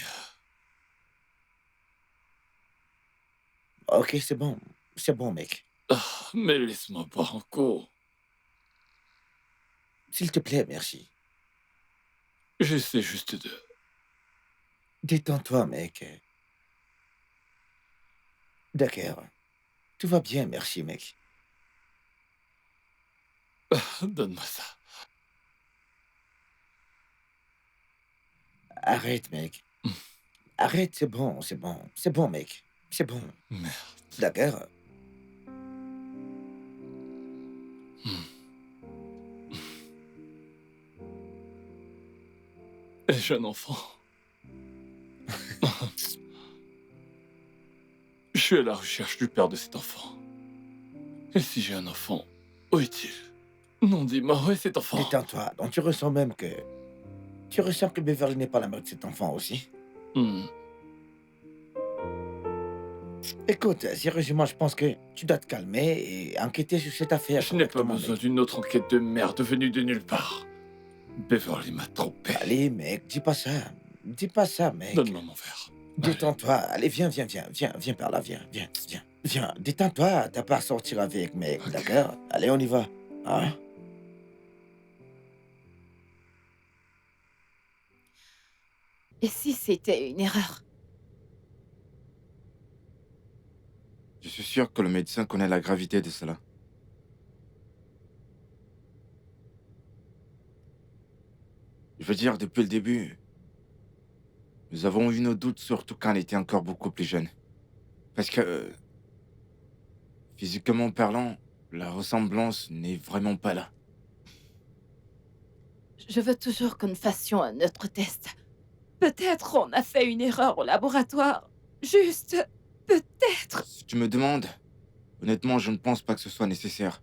a? Ok, c'est bon. C'est bon, mec. Ah, mais laisse-moi boire encore. S'il te plaît, merci. J'essaie juste de... Détends-toi, mec. D'accord. Tout va bien, merci, mec. Donne-moi ça. Arrête, mec. Arrête, c'est bon, c'est bon. C'est bon, mec. C'est bon. Merde. D'accord. Ai-je un enfant? Je suis à la recherche du père de cet enfant. Et si j'ai un enfant, où est-il? Non, dis-moi, où est cet enfant? Détends-toi. Donc tu ressens même que... Tu ressens que Beverly n'est pas la mère de cet enfant aussi? Écoute, sérieusement, je pense que tu dois te calmer et enquêter sur cette affaire. Je n'ai pas correctement, besoin mec. d'une autre enquête de merde venue de nulle part. Beverly m'a trompé. Allez, mec, dis pas ça. Dis pas ça, mec. Donne-moi mon verre. Détends-toi. Allez, viens par là, viens. Viens, détends-toi. T'as pas à sortir avec, mec, Ok. d'accord? Allez, on y va. Hein? Et si c'était une erreur? Je suis sûr que le médecin connaît la gravité de cela. Je veux dire, depuis le début, nous avons eu nos doutes, surtout quand elle était encore beaucoup plus jeune. Parce que, physiquement parlant, la ressemblance n'est vraiment pas là. Je veux toujours que nous fassions un autre test. Peut-être on a fait une erreur au laboratoire. Juste, peut-être. Si tu me demandes, honnêtement, je ne pense pas que ce soit nécessaire.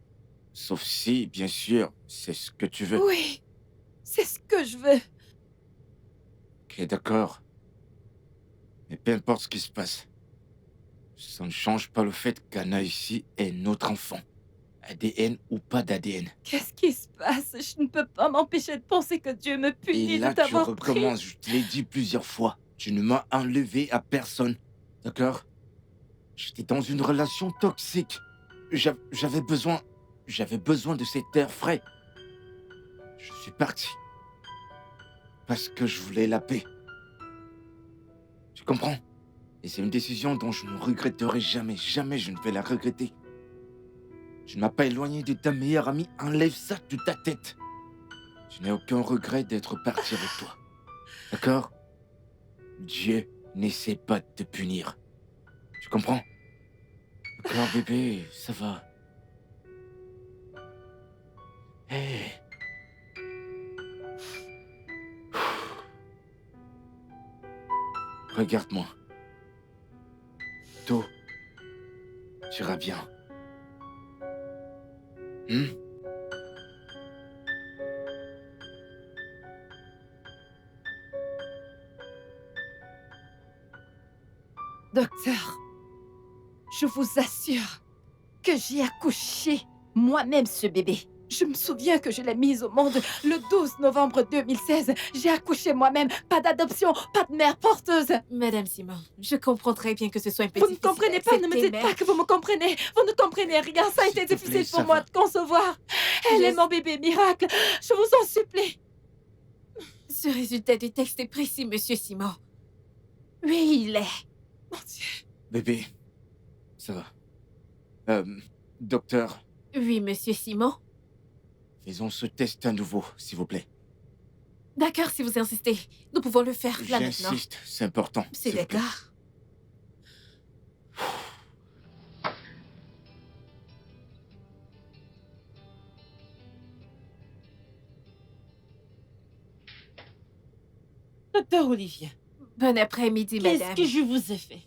Sauf si, bien sûr, c'est ce que tu veux. Oui, c'est ce que je veux. Ok, d'accord. Mais peu importe ce qui se passe, ça ne change pas le fait qu'Anna ici est notre enfant. ADN ou pas d'ADN. Qu'est-ce qui se passe? Je ne peux pas m'empêcher de penser que Dieu me punit Et là, de tu t'avoir pris. recommences, je te l'ai dit plusieurs fois. Tu ne m'as enlevé à personne. D'accord? J'étais dans une relation toxique. J'avais besoin de cet air frais. Je suis parti. Parce que je voulais la paix. Tu comprends? Et c'est une décision dont je ne regretterai jamais. Jamais je ne vais la regretter. Tu ne m'as pas éloigné de ta meilleure amie. Enlève ça de ta tête. Je n'ai aucun regret d'être parti avec toi. D'accord? Dieu n'essaie pas de te punir. Tu comprends? D'accord, bébé, ça va. Hé. Regarde-moi. Tout ira bien. Docteur, je vous assure que j'ai accouché moi-même ce bébé. Je me souviens que je l'ai mise au monde le 12 novembre 2016. J'ai accouché moi-même. Pas d'adoption, pas de mère porteuse. Madame Simon, je comprends très bien que ce soit un peu Vous ne difficile comprenez à pas, ne me accepter, dites pas que vous me comprenez. Vous ne comprenez rien. Ça a été S'il te plaît, difficile ça pour moi va. de concevoir. Elle est mon bébé miracle. Je vous en supplie. Ce résultat du texte est précis, monsieur Simon. Oui, il est. Mon Dieu. Bébé, ça va. Docteur, Oui, monsieur Simon. faisons ce test à nouveau, s'il vous plaît. D'accord, si vous insistez. Nous pouvons le faire là maintenant. J'insiste, c'est important. C'est s'il vous plaît. d'accord. Docteur Olivia, Bon après-midi, qu'est-ce madame. que je vous ai fait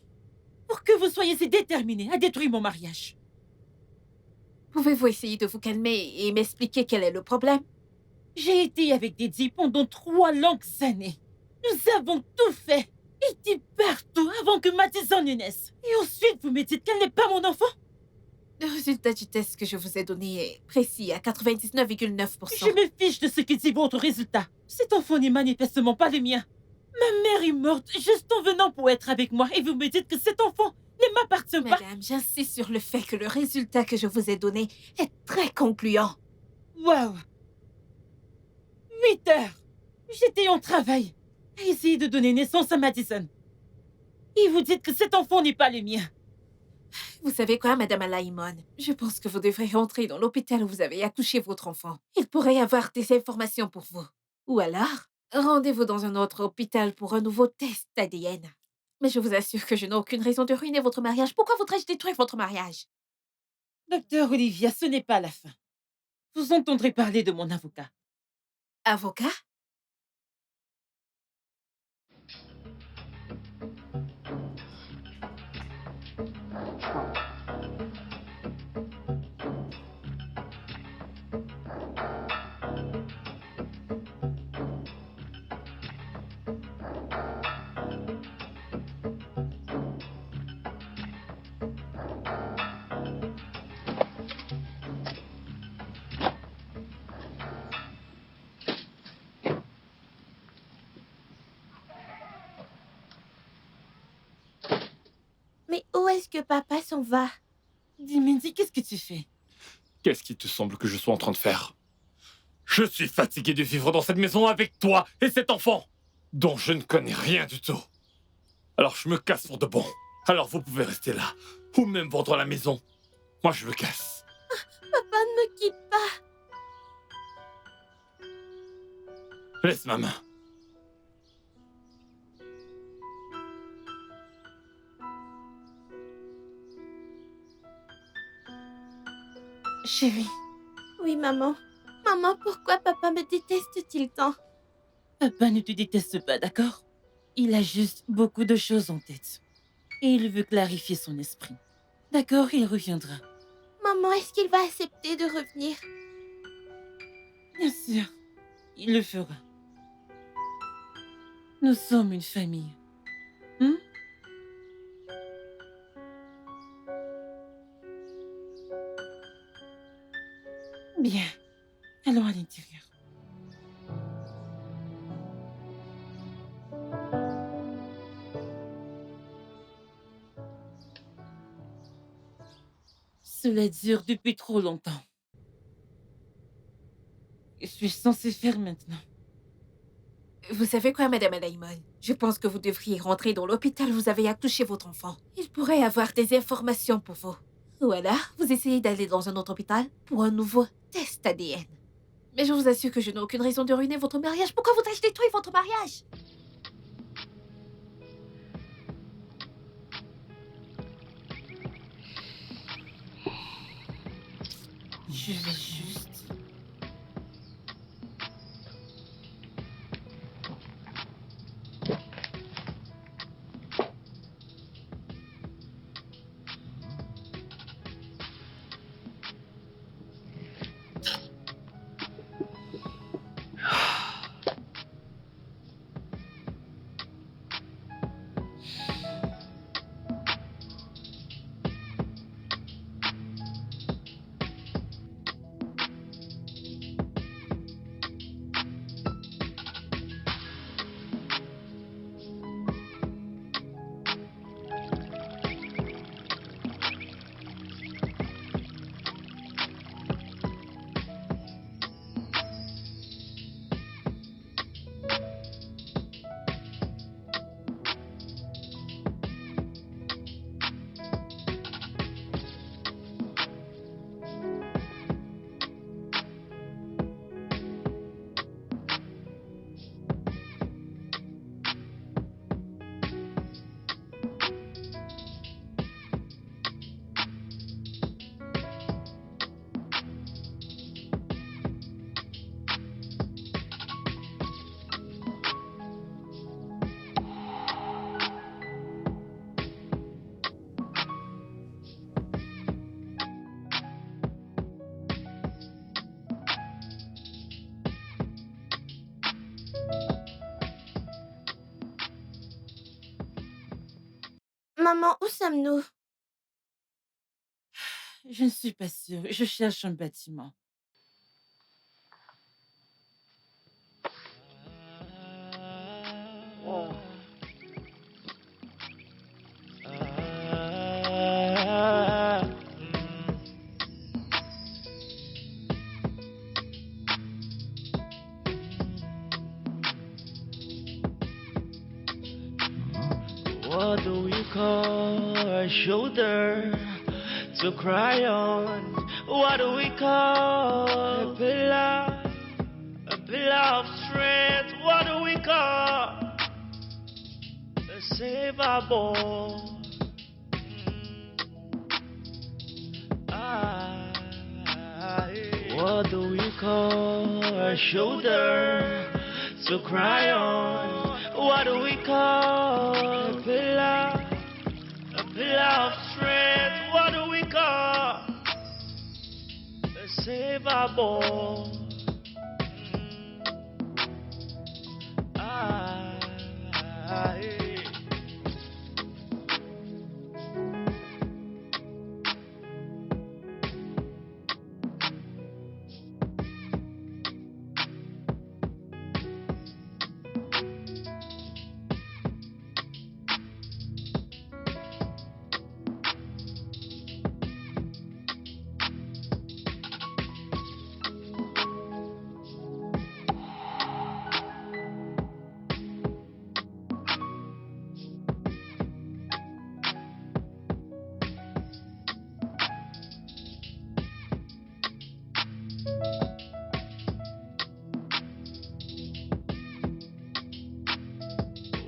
pour que vous soyez si déterminée à détruire mon mariage? Pouvez-vous essayer de vous calmer et m'expliquer quel est le problème? J'ai été avec Didi pendant 3 longues années. Nous avons tout fait. Été partout avant que Madison ne naisse. Et ensuite, vous me dites qu'elle n'est pas mon enfant? Le résultat du test que je vous ai donné est précis à 99,9%. Je me fiche de ce que dit votre résultat. Cet enfant n'est manifestement pas le mien. Ma mère est morte juste en venant pour être avec moi et vous me dites que cet enfant ne m'appartient pas. Madame, j'insiste sur le fait que le résultat que je vous ai donné est très concluant. Waouh! 8 heures. J'étais en travail à essayer de donner naissance à Madison. Et vous dites que cet enfant n'est pas le mien. Vous savez quoi, Madame Alaïmon? Je pense que vous devrez rentrer dans l'hôpital où vous avez accouché votre enfant. Il pourrait y avoir des informations pour vous. Ou alors, Rendez-vous dans un autre hôpital pour un nouveau test ADN. Mais je vous assure que je n'ai aucune raison de ruiner votre mariage. Pourquoi voudrais-je détruire votre mariage? Docteur Olivia, ce n'est pas la fin. Vous entendrez parler de mon avocat. Avocat? Mais où est-ce que papa s'en va? Dis, Mindy, qu'est-ce que tu fais? Qu'est-ce qui te semble que je sois en train de faire? Je suis fatigué de vivre dans cette maison avec toi et cet enfant, dont je ne connais rien du tout. Alors je me casse pour de bon. Alors vous pouvez rester là, ou même vendre la maison. Moi je me casse. Papa, ne me quitte pas. Laisse ma main. Chérie, Oui, maman. Maman, pourquoi papa me déteste-t-il tant? papa ne te déteste pas, d'accord? Il a juste beaucoup de choses en tête. Et il veut clarifier son esprit. D'accord, il reviendra. Maman, est-ce qu'il va accepter de revenir? Bien sûr, il le fera. Nous sommes une famille. Hmm? Bien, allons à l'intérieur. Cela dure depuis trop longtemps. Que suis-je censée faire maintenant? Vous savez quoi, Madame Alaimon? Je pense que vous devriez rentrer dans l'hôpital où vous avez accouché votre enfant. Il pourrait avoir des informations pour vous. Ou alors, vous essayez d'aller dans un autre hôpital pour un nouveau test ADN. Mais je vous assure que je n'ai aucune raison de ruiner votre mariage. Pourquoi voudrais-je détruire votre mariage? Je vais juste... Maman, où sommes-nous? Je ne suis pas sûre. Je cherche un bâtiment. What do we call a shoulder to cry on? What do we call a pillar of strength? What do we we call to save our boy? What do we call a shoulder to cry on? What do we call a pillar of strength? What do we call a save our boy?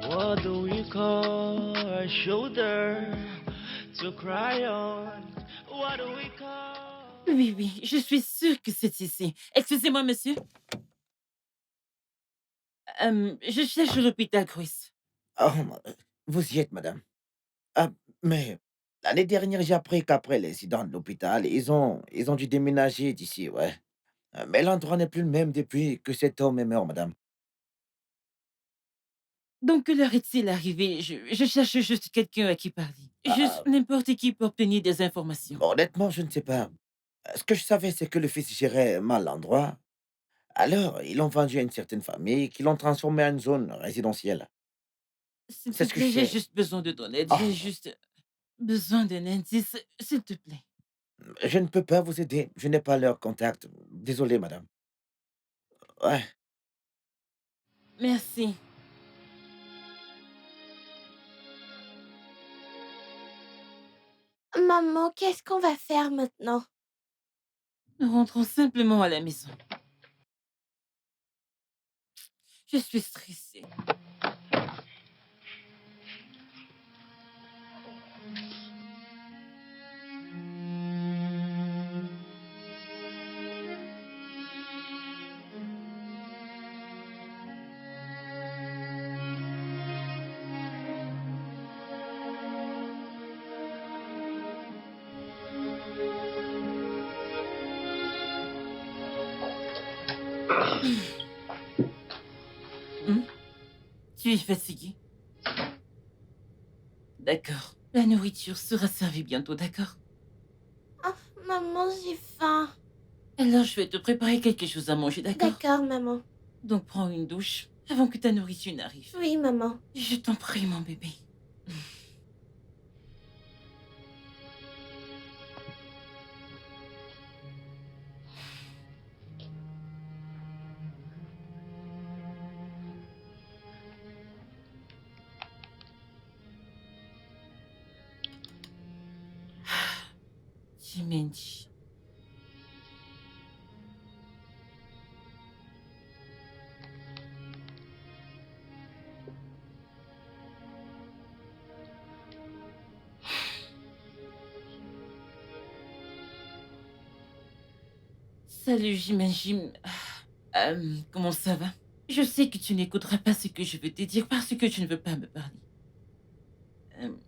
What do we call a shoulder to cry on? What do we call? Oui, oui, je suis sûre que c'est ici. Excusez-moi, monsieur. Je cherche l'hôpital Chris. Oh, vous y êtes, madame. Ah, mais l'année dernière, j'ai appris qu'après l'incident de l'hôpital, ils ont dû déménager d'ici, ouais. Mais l'endroit n'est plus le même depuis que cet homme est mort, madame. Donc, quelle heure est-il arrivé? Je cherche juste quelqu'un à qui parler. Juste n'importe qui pour obtenir des informations. Honnêtement, je ne sais pas. Ce que je savais, c'est que le fils gérait mal l'endroit. Alors, ils l'ont vendu à une certaine famille qui l'ont transformé en une zone résidentielle. S'il te C'est ce que je plaît, j'ai sais. juste besoin de ton aide. Oh, J'ai juste besoin d'un indice, s'il te plaît. je ne peux pas vous aider. Je n'ai pas leur contact. Désolé, madame. Ouais. Merci. Maman, qu'est-ce qu'on va faire maintenant? Nous rentrons simplement à la maison. Je suis stressée. Tu es fatiguée? D'accord. La nourriture sera servie bientôt, d'accord? Oh, maman, j'ai faim. Alors, je vais te préparer quelque chose à manger, d'accord? D'accord, maman. Donc, prends une douche avant que ta nourriture n'arrive. Oui, maman. Je t'en prie, mon bébé. Jimenji. Salut, Jim. Comment ça va? Je sais que tu n'écouteras pas ce que je veux te dire parce que tu ne veux pas me parler.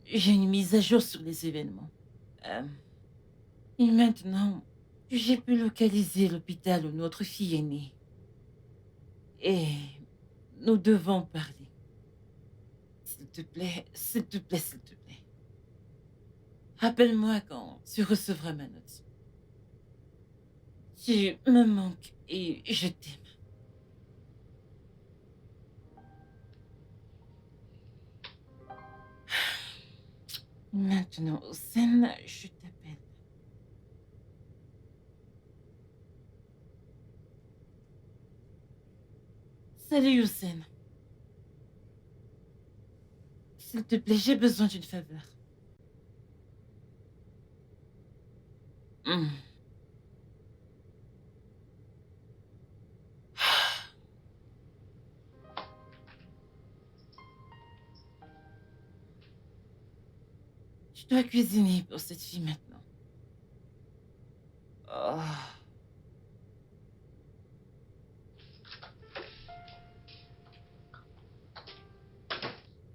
J'ai une mise à jour sur les événements. Et maintenant, j'ai pu localiser l'hôpital où notre fille est née. Et nous devons parler. S'il te plaît, s'il te plaît, s'il te plaît. Rappelle-moi quand tu recevras ma note. Tu me manques et je t'aime. Maintenant, Hossein, je t'appelle. Salut, Hossein. S'il te plaît, j'ai besoin d'une faveur. Je dois cuisiner pour cette fille maintenant. Oh.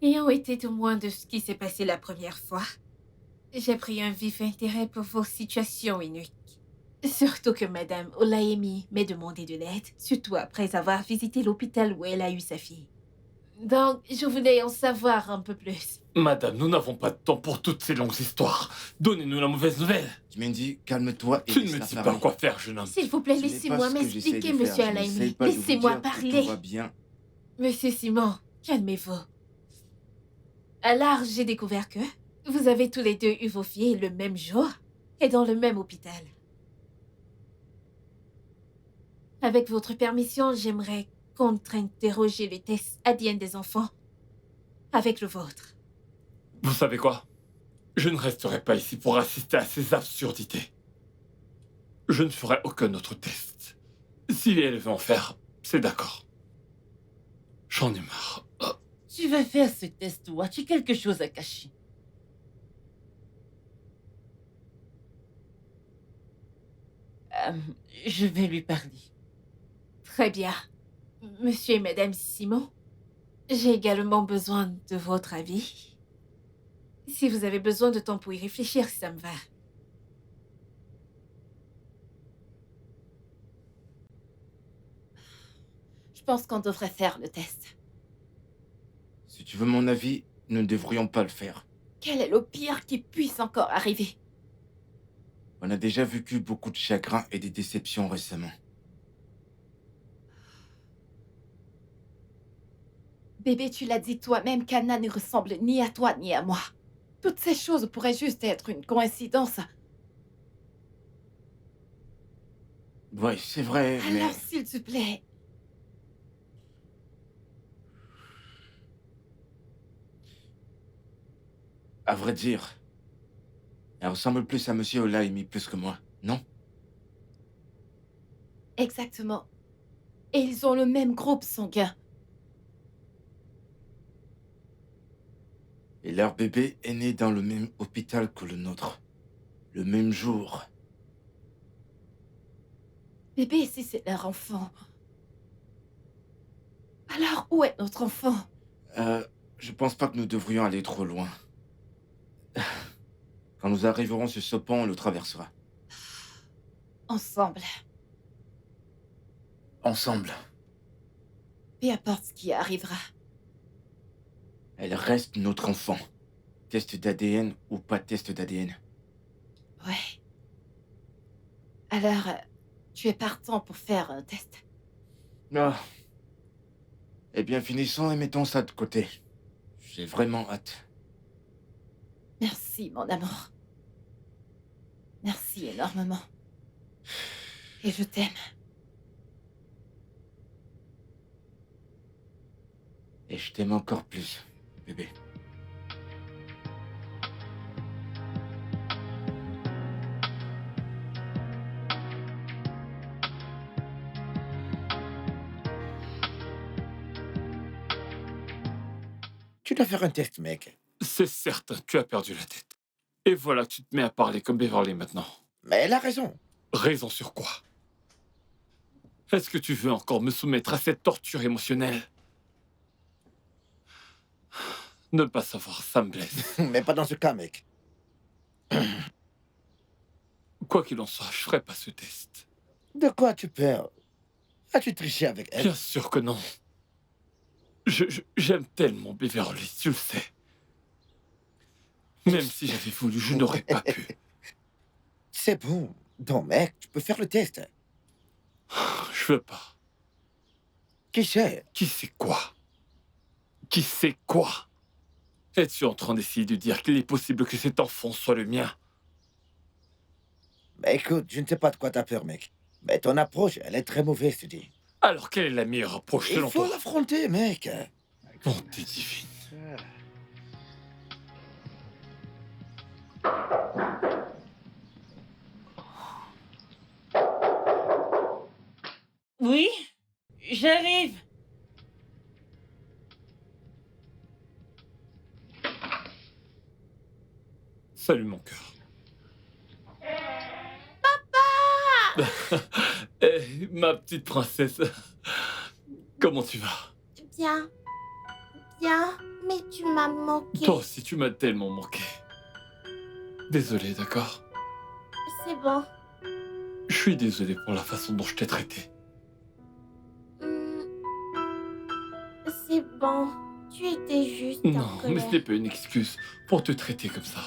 Ayant été témoin de ce qui s'est passé la première fois, j'ai pris un vif intérêt pour vos situations uniques. Surtout que Madame Olayemi m'ait demandé de l'aide, surtout après avoir visité l'hôpital où elle a eu sa fille. Donc, je voulais en savoir un peu plus. Madame, nous n'avons pas de temps pour toutes ces longues histoires. Donnez-nous la mauvaise nouvelle. Dimendi, calme-toi et Tu ne laisse me la dis pas parler. quoi faire, jeune homme. S'il vous plaît, Ce n'est laissez-moi pas ce que j'essaie m'expliquer, de faire. Monsieur Je n'essaie Alaimi. pas de vous Laissez-moi dire que parler. tout va bien. Monsieur Simon, calmez-vous. Alors, j'ai découvert que vous avez tous les deux eu vos filles le même jour et dans le même hôpital. Avec votre permission, j'aimerais contre-interroger les tests ADN des enfants avec le vôtre. Vous savez quoi? Je ne resterai pas ici pour assister à ces absurdités. Je ne ferai aucun autre test. Si elle veut en faire, c'est d'accord. J'en ai marre. Oh. Tu vas faire ce test ou as-tu quelque chose à cacher? Je vais lui parler. Très bien. Monsieur et Madame Simon, j'ai également besoin de votre avis. Si vous avez besoin de temps pour y réfléchir, ça me va. Je pense qu'on devrait faire le test. Si tu veux mon avis, nous ne devrions pas le faire. Quel est le pire qui puisse encore arriver? On a déjà vécu beaucoup de chagrin et des déceptions récemment. Bébé, tu l'as dit toi-même qu'Anna ne ressemble ni à toi ni à moi. Toutes ces choses pourraient juste être une coïncidence. Ouais, c'est vrai, mais... Alors, s'il te plaît... À vrai dire, elle ressemble plus à Monsieur Olaimi plus que moi, non? Exactement. Et ils ont le même groupe sanguin. Et leur bébé est né dans le même hôpital que le nôtre. Le même jour. Bébé, si c'est leur enfant... Alors, où est notre enfant? Je pense pas que nous devrions aller trop loin. Quand nous arriverons sur ce pont, on le traversera. Ensemble. Ensemble. Peu importe ce qui arrivera. Elle reste notre enfant. Test d'ADN ou pas test d'ADN. Ouais. Alors, tu es partant pour faire un test? Ah. Eh bien, finissons et mettons ça de côté. J'ai vraiment hâte. Merci, mon amour. Merci énormément. Et je t'aime. Et je t'aime encore plus, bébé. Tu dois faire un test, mec. C'est certain, tu as perdu la tête. Et voilà, tu te mets à parler comme Beverly maintenant. Mais elle a raison. Raison sur quoi? Est-ce que tu veux encore me soumettre à cette torture émotionnelle? Ne pas savoir, ça me blesse. Mais pas dans ce cas, mec. Quoi qu'il en soit, je ferai pas ce test. De quoi tu perds? As-tu triché avec elle? Bien sûr que non. J'aime tellement Beverly, tu le sais. Même si j'avais voulu, je n'aurais pas pu. C'est bon. Donc, mec, tu peux faire le test. Je veux pas. Qui sait? Qui sait quoi? Qui sait quoi? Es-tu en train d'essayer de dire qu'il est possible que cet enfant soit le mien? Mais écoute, je ne sais pas de quoi t'as peur, mec. Mais ton approche, elle est très mauvaise, tu dis. Alors, quelle est la meilleure approche Il selon faut toi? l'affronter, mec. Bonté divine. Oui, j'arrive. Salut mon cœur. Eh, ma petite princesse. Comment tu vas? Bien. Bien, mais tu m'as manqué. Toi aussi, tu m'as tellement manqué. Désolé, d'accord? C'est bon. Je suis désolé pour la façon dont je t'ai traité. C'est bon. Tu étais juste en Non, mais colère. ce n'est pas une excuse pour te traiter comme ça.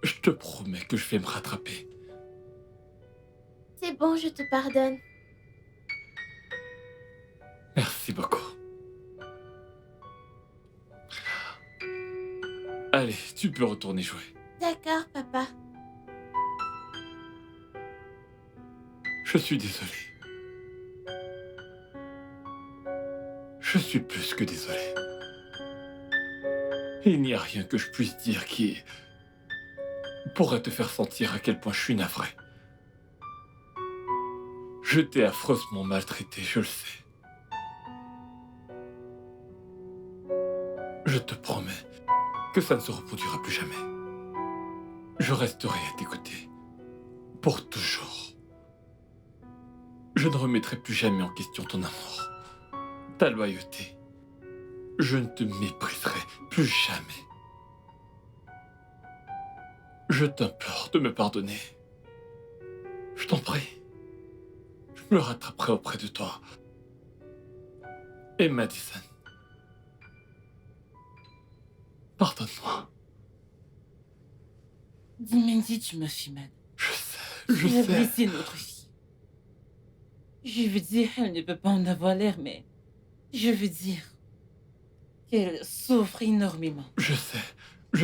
Je te promets que je vais me rattraper. C'est bon, je te pardonne. Merci beaucoup. Allez, tu peux retourner jouer. D'accord, papa. Je suis désolé. Je suis plus que désolé. Il n'y a rien que je puisse dire qui pourrait te faire sentir à quel point je suis navré. Je t'ai affreusement maltraité, je le sais. Je te promets que ça ne se reproduira plus jamais. Je resterai à tes côtés. Pour toujours. Je ne remettrai plus jamais en question ton amour. Ta loyauté. Je ne te mépriserai plus jamais. Je t'implore de me pardonner. Je t'en prie. Je me rattraperai auprès de toi. Et Madison. Pardonne-moi. Dimendi, tu me fais mal. Je Tu as sais. blessé notre fille. Je veux dire, elle ne peut pas en avoir l'air, mais je veux dire qu'elle souffre énormément. Je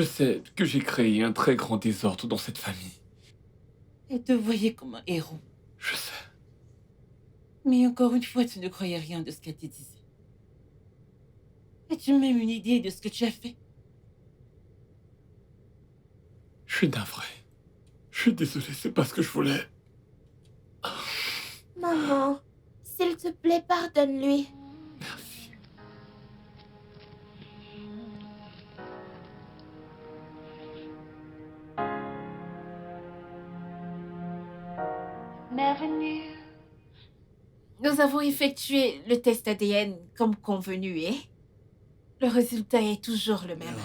sais que j'ai créé un très grand désordre dans cette famille. Elle te voyait comme un héros. Je sais. Mais encore une fois, tu ne croyais rien de ce qu'elle te disait. As-tu même une idée de ce que tu as fait? Je suis navré. Je suis désolé, c'est pas ce que je voulais. Maman, s'il te plaît, pardonne-lui. Merci. Nous avons effectué le test ADN comme convenu et le résultat est toujours le même.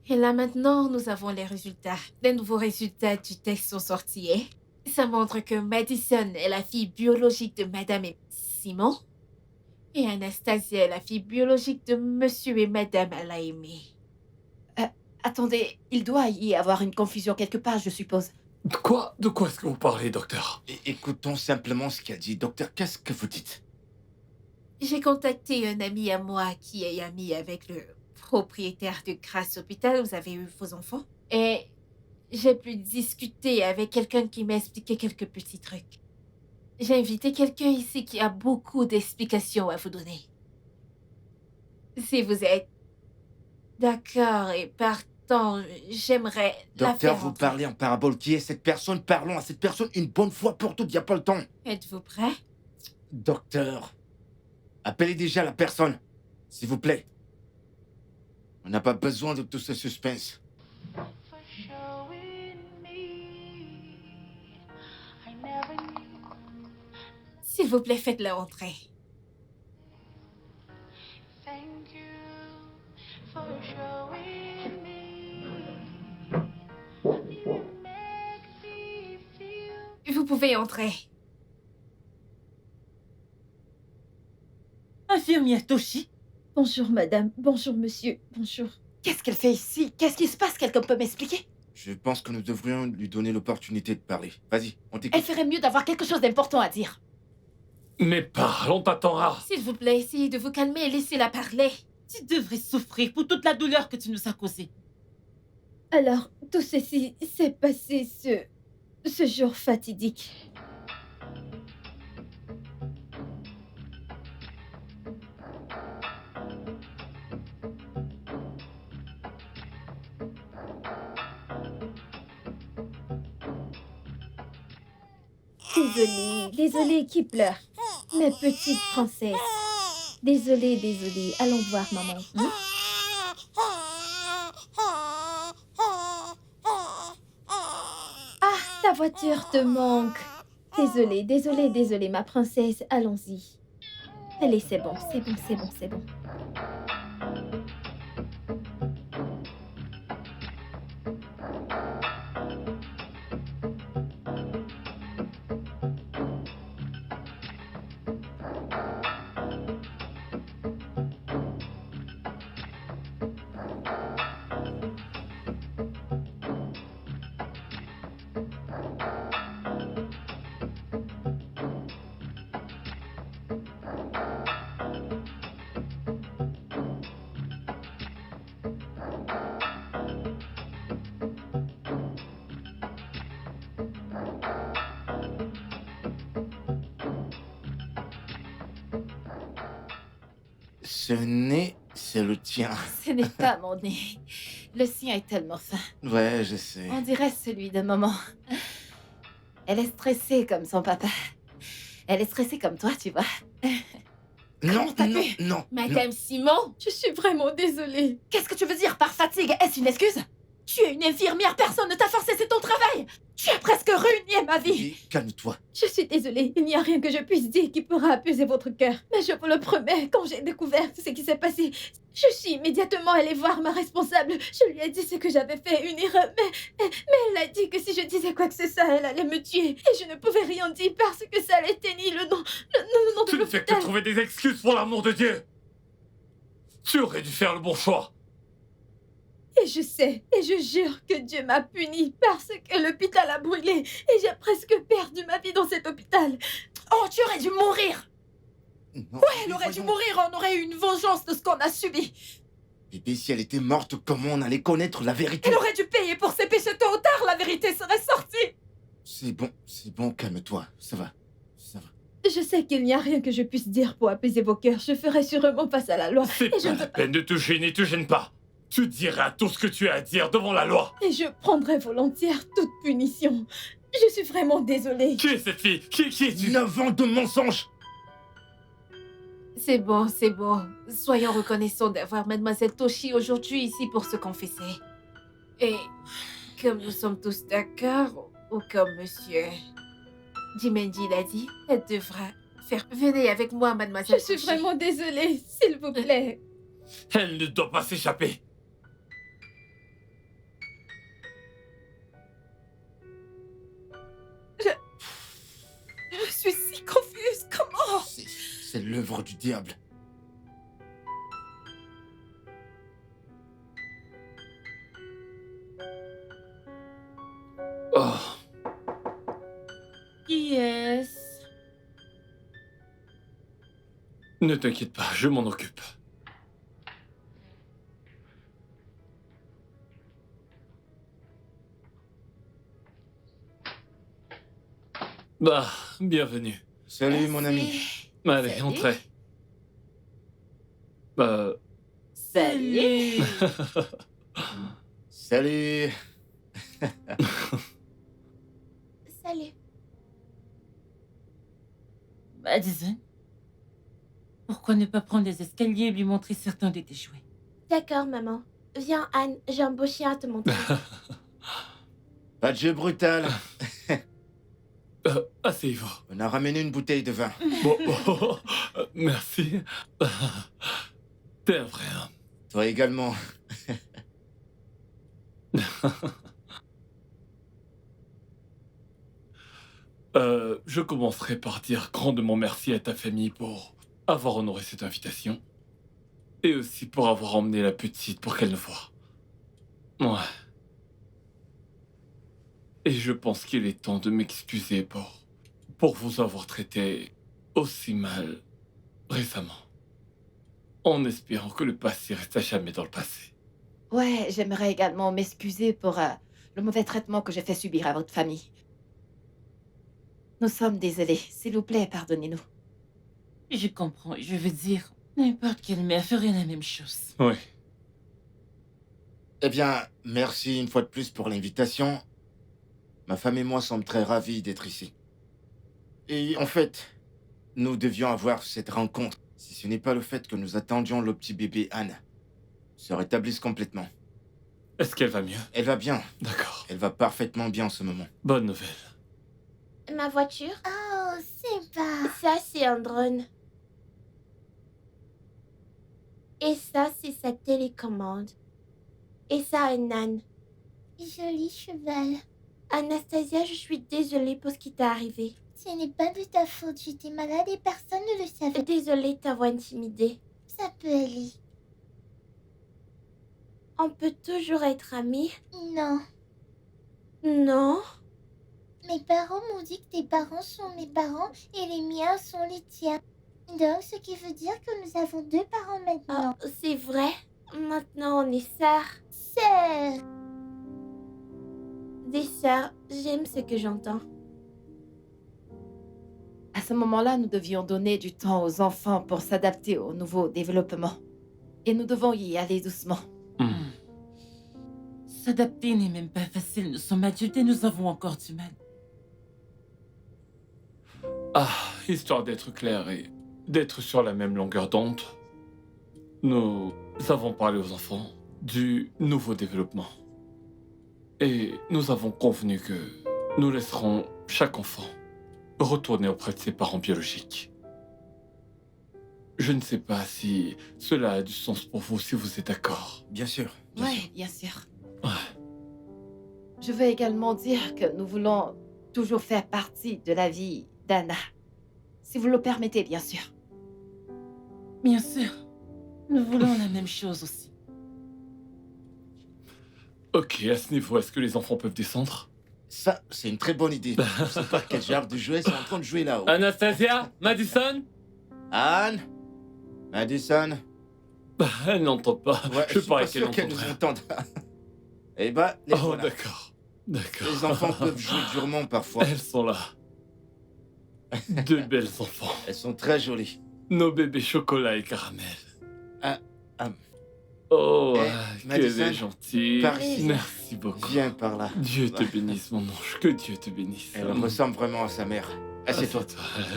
Et là maintenant, nous avons les résultats. Les nouveaux résultats du test sont sortis et ça montre que Madison est la fille biologique de Madame et Simon et Anastasia est la fille biologique de Monsieur et Madame Alaimé. Attendez, il doit y avoir une confusion quelque part, je suppose. De quoi est-ce que vous parlez, docteur? Écoutons simplement ce qu'il a dit. Docteur, qu'est-ce que vous dites? J'ai contacté un ami à moi qui est ami avec le propriétaire de Grace Hôpital où vous avez eu vos enfants. Et j'ai pu discuter avec quelqu'un qui m'a expliqué quelques petits trucs. J'ai invité quelqu'un ici qui a beaucoup d'explications à vous donner. Si vous êtes d'accord et partant, j'aimerais la Docteur, faire vous entrer. parlez en parabole. Qui est cette personne? Parlons à cette personne une bonne fois pour toutes. Il n'y a pas le temps. Êtes-vous prêt? Docteur, appelez déjà la personne, s'il vous plaît. On n'a pas besoin de tout ce suspense. S'il vous plaît, faites-la entrer. Vous pouvez entrer. Infirmière Toshi, Bonjour madame, bonjour monsieur, bonjour. Qu'est-ce qu'elle fait ici? Qu'est-ce qui se passe? Quelqu'un peut m'expliquer? Je pense que nous devrions lui donner l'opportunité de parler. Vas-y, on Elle t'écoute. ferait mieux d'avoir quelque chose d'important à dire. Mais parle, on t'attendra. S'il vous plaît, essayez de vous calmer et laissez-la parler. tu devrais souffrir pour toute la douleur que tu nous as causée. Alors, tout ceci s'est passé ce jour fatidique. Désolée qui pleure. Ma petite princesse. Désolée, désolée. Allons voir maman. Hein? Ah, ta voiture te manque. Désolée, désolée, désolée, ma princesse. Allons-y. Allez, c'est bon, c'est bon, c'est bon, c'est bon. Ce nez, c'est le tien. Ce n'est pas mon nez. Le sien est tellement fin. Ouais, je sais. On dirait celui de maman. Elle est stressée comme son papa. Elle est stressée comme toi, tu vois. Non, t'as non, pu non. Madame Simon, Je suis vraiment désolée. qu'est-ce que tu veux dire par fatigue? Est-ce une excuse? Tu es une infirmière, personne ne t'a forcé, c'est ton travail. Tu as presque ruiné ma vie. Bibi, calme-toi. Je suis désolée. Il n'y a rien que je puisse dire qui pourra apaiser votre cœur. Mais je vous le promets, quand j'ai découvert ce qui s'est passé, je suis immédiatement allée voir ma responsable. Je lui ai dit ce que j'avais fait, une erreur. Mais elle a dit que si je disais quoi que ce soit, elle allait me tuer. Et je ne pouvais rien dire parce que ça allait tenir le nom Tu de ne fais que l'hôpital. trouver des excuses pour l'amour de Dieu. Tu aurais dû faire le bon choix. Et je sais, et je jure que Dieu m'a puni parce que l'hôpital a brûlé. Et j'ai presque perdu ma vie dans cet hôpital. Oh, tu aurais dû mourir. Non, Elle aurait dû mourir, on aurait eu une vengeance de ce qu'on a subi. Bébé, si elle était morte, comment on allait connaître la vérité? Elle aurait dû payer pour ses péchés tôt ou tard, la vérité serait sortie. C'est bon, calme-toi. Ça va, ça va. Je sais qu'il n'y a rien que je puisse dire pour apaiser vos cœurs. Je ferai sûrement face à la loi. C'est Et je pas ne la veux pas- peine de te gêner, te gêne pas. Tu diras tout ce que tu as à dire devant la loi. Et je prendrai volontiers toute punition. Je suis vraiment désolée. Qui est cette fille? Qui es-tu? 9 ans de mensonges. C'est bon, c'est bon. Soyons reconnaissants d'avoir Mademoiselle Toshi aujourd'hui ici pour se confesser. Et comme nous sommes tous d'accord, ou comme Monsieur Dimendi l'a dit, elle devra faire... Venez avec moi, Je Mademoiselle suis Toshi. vraiment désolée, s'il vous plaît. Elle ne doit pas s'échapper. Je suis si confuse, comment? C'est l'œuvre du diable. Oh, Qui est-ce? ne t'inquiète pas, je m'en occupe. Bah, bienvenue. Salut, mon ami. Allez, Salut. entrez. Salut. Salut. Salut. Madison, pourquoi ne pas prendre les escaliers et lui montrer certains de tes jouets? D'accord, maman. Viens, Anne, j'ai un beau chien à te montrer. Pas de jeu brutal. Asseyez-vous. On a ramené une bouteille de vin. Bon, merci. T'es un vrai homme. Toi également. Je commencerai par dire grandement merci à ta famille pour avoir honoré cette invitation. Et aussi pour avoir emmené la petite pour qu'elle le voie. Ouais. Et je pense qu'il est temps de m'excuser pour vous avoir traité aussi mal récemment. En espérant que le passé reste à jamais dans le passé. Ouais, j'aimerais également m'excuser pour le mauvais traitement que j'ai fait subir à votre famille. Nous sommes désolés. S'il vous plaît, pardonnez-nous. Je comprends, je veux dire, n'importe quelle mère ferait la même chose. Oui. Eh bien, merci une fois de plus pour l'invitation. Ma femme et moi sommes très ravis d'être ici. Et en fait, nous devions avoir cette rencontre. si ce n'est pas le fait que nous attendions le petit bébé Anne, se rétablisse complètement. Est-ce qu'elle va mieux? Elle va bien. D'accord. Elle va parfaitement bien en ce moment. Bonne nouvelle. Ma voiture? Oh, c'est pas... Ça, c'est un drone. Et ça, c'est sa télécommande. Et ça, un âne. Joli cheval. Anastasia, je suis désolée pour ce qui t'est arrivé. Ce n'est pas de ta faute, j'étais malade et personne ne le savait. Désolée de t'avoir intimidée. Ça peut aller. On peut toujours être amis. Non. Non. Mes parents m'ont dit que tes parents sont mes parents et les miens sont les tiens. Donc, ce qui veut dire que nous avons 2 parents maintenant. Oh, c'est vrai. Maintenant, on est sœurs. Sœurs. Des sœurs, j'aime ce que j'entends. À ce moment-là, nous devions donner du temps aux enfants pour s'adapter au nouveau développement. Et nous devons y aller doucement. S'adapter n'est même pas facile. Nous sommes adultes et nous avons encore du mal. Ah, histoire d'être clair et d'être sur la même longueur d'onde, nous avons parlé aux enfants du nouveau développement. Et nous avons convenu que nous laisserons chaque enfant retourner auprès de ses parents biologiques. Je ne sais pas si cela a du sens pour vous, si vous êtes d'accord. Bien sûr. Oui, bien sûr. Ouais. Je veux également dire que nous voulons toujours faire partie de la vie d'Anna. Si vous le permettez, bien sûr. Bien sûr. Nous voulons la même chose aussi. Ok, à ce niveau, est-ce que les enfants peuvent descendre? Ça, c'est une très bonne idée. Je sais pas quel genre de jouets sont en train de jouer là-haut. Anastasia? Madison? Anne? Madison? Elle n'entend pas. Ouais, je suis parie pas qu'elle sûr qu'elle nous entendrait. entende. Eh ben, les Oh, voilà. d'accord. D'accord. Les enfants peuvent jouer durement parfois. Elles sont là. 2 belles enfants. Elles sont très jolies. Nos bébés chocolat et caramel. Ah, Oh, Eh, qu'elle Madison, est gentille. par ici. Merci beaucoup. Viens par là. Dieu te bénisse, mon ange. Que Dieu te bénisse. Elle ressemble vraiment à sa mère. Assieds-toi.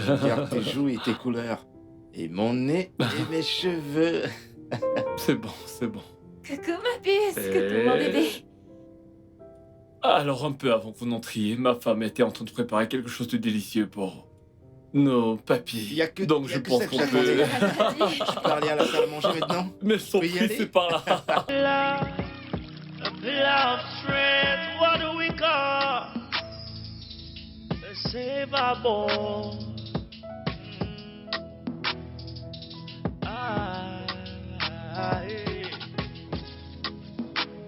Regarde tes joues et tes couleurs. Et mon nez et mes cheveux. C'est bon, c'est bon. Coucou ma puce, coucou mon bébé. Alors, un peu avant que vous n'entriez, ma femme était en train de préparer quelque chose de délicieux pour nos papilles. Il y a que- Donc il y je a que pense ça que qu'on j'attendais. peut... Je peux aller à la salle à manger maintenant? Mais son peut y prix, aller c'est par là. A pillar of strength, what do we call? A save our boy.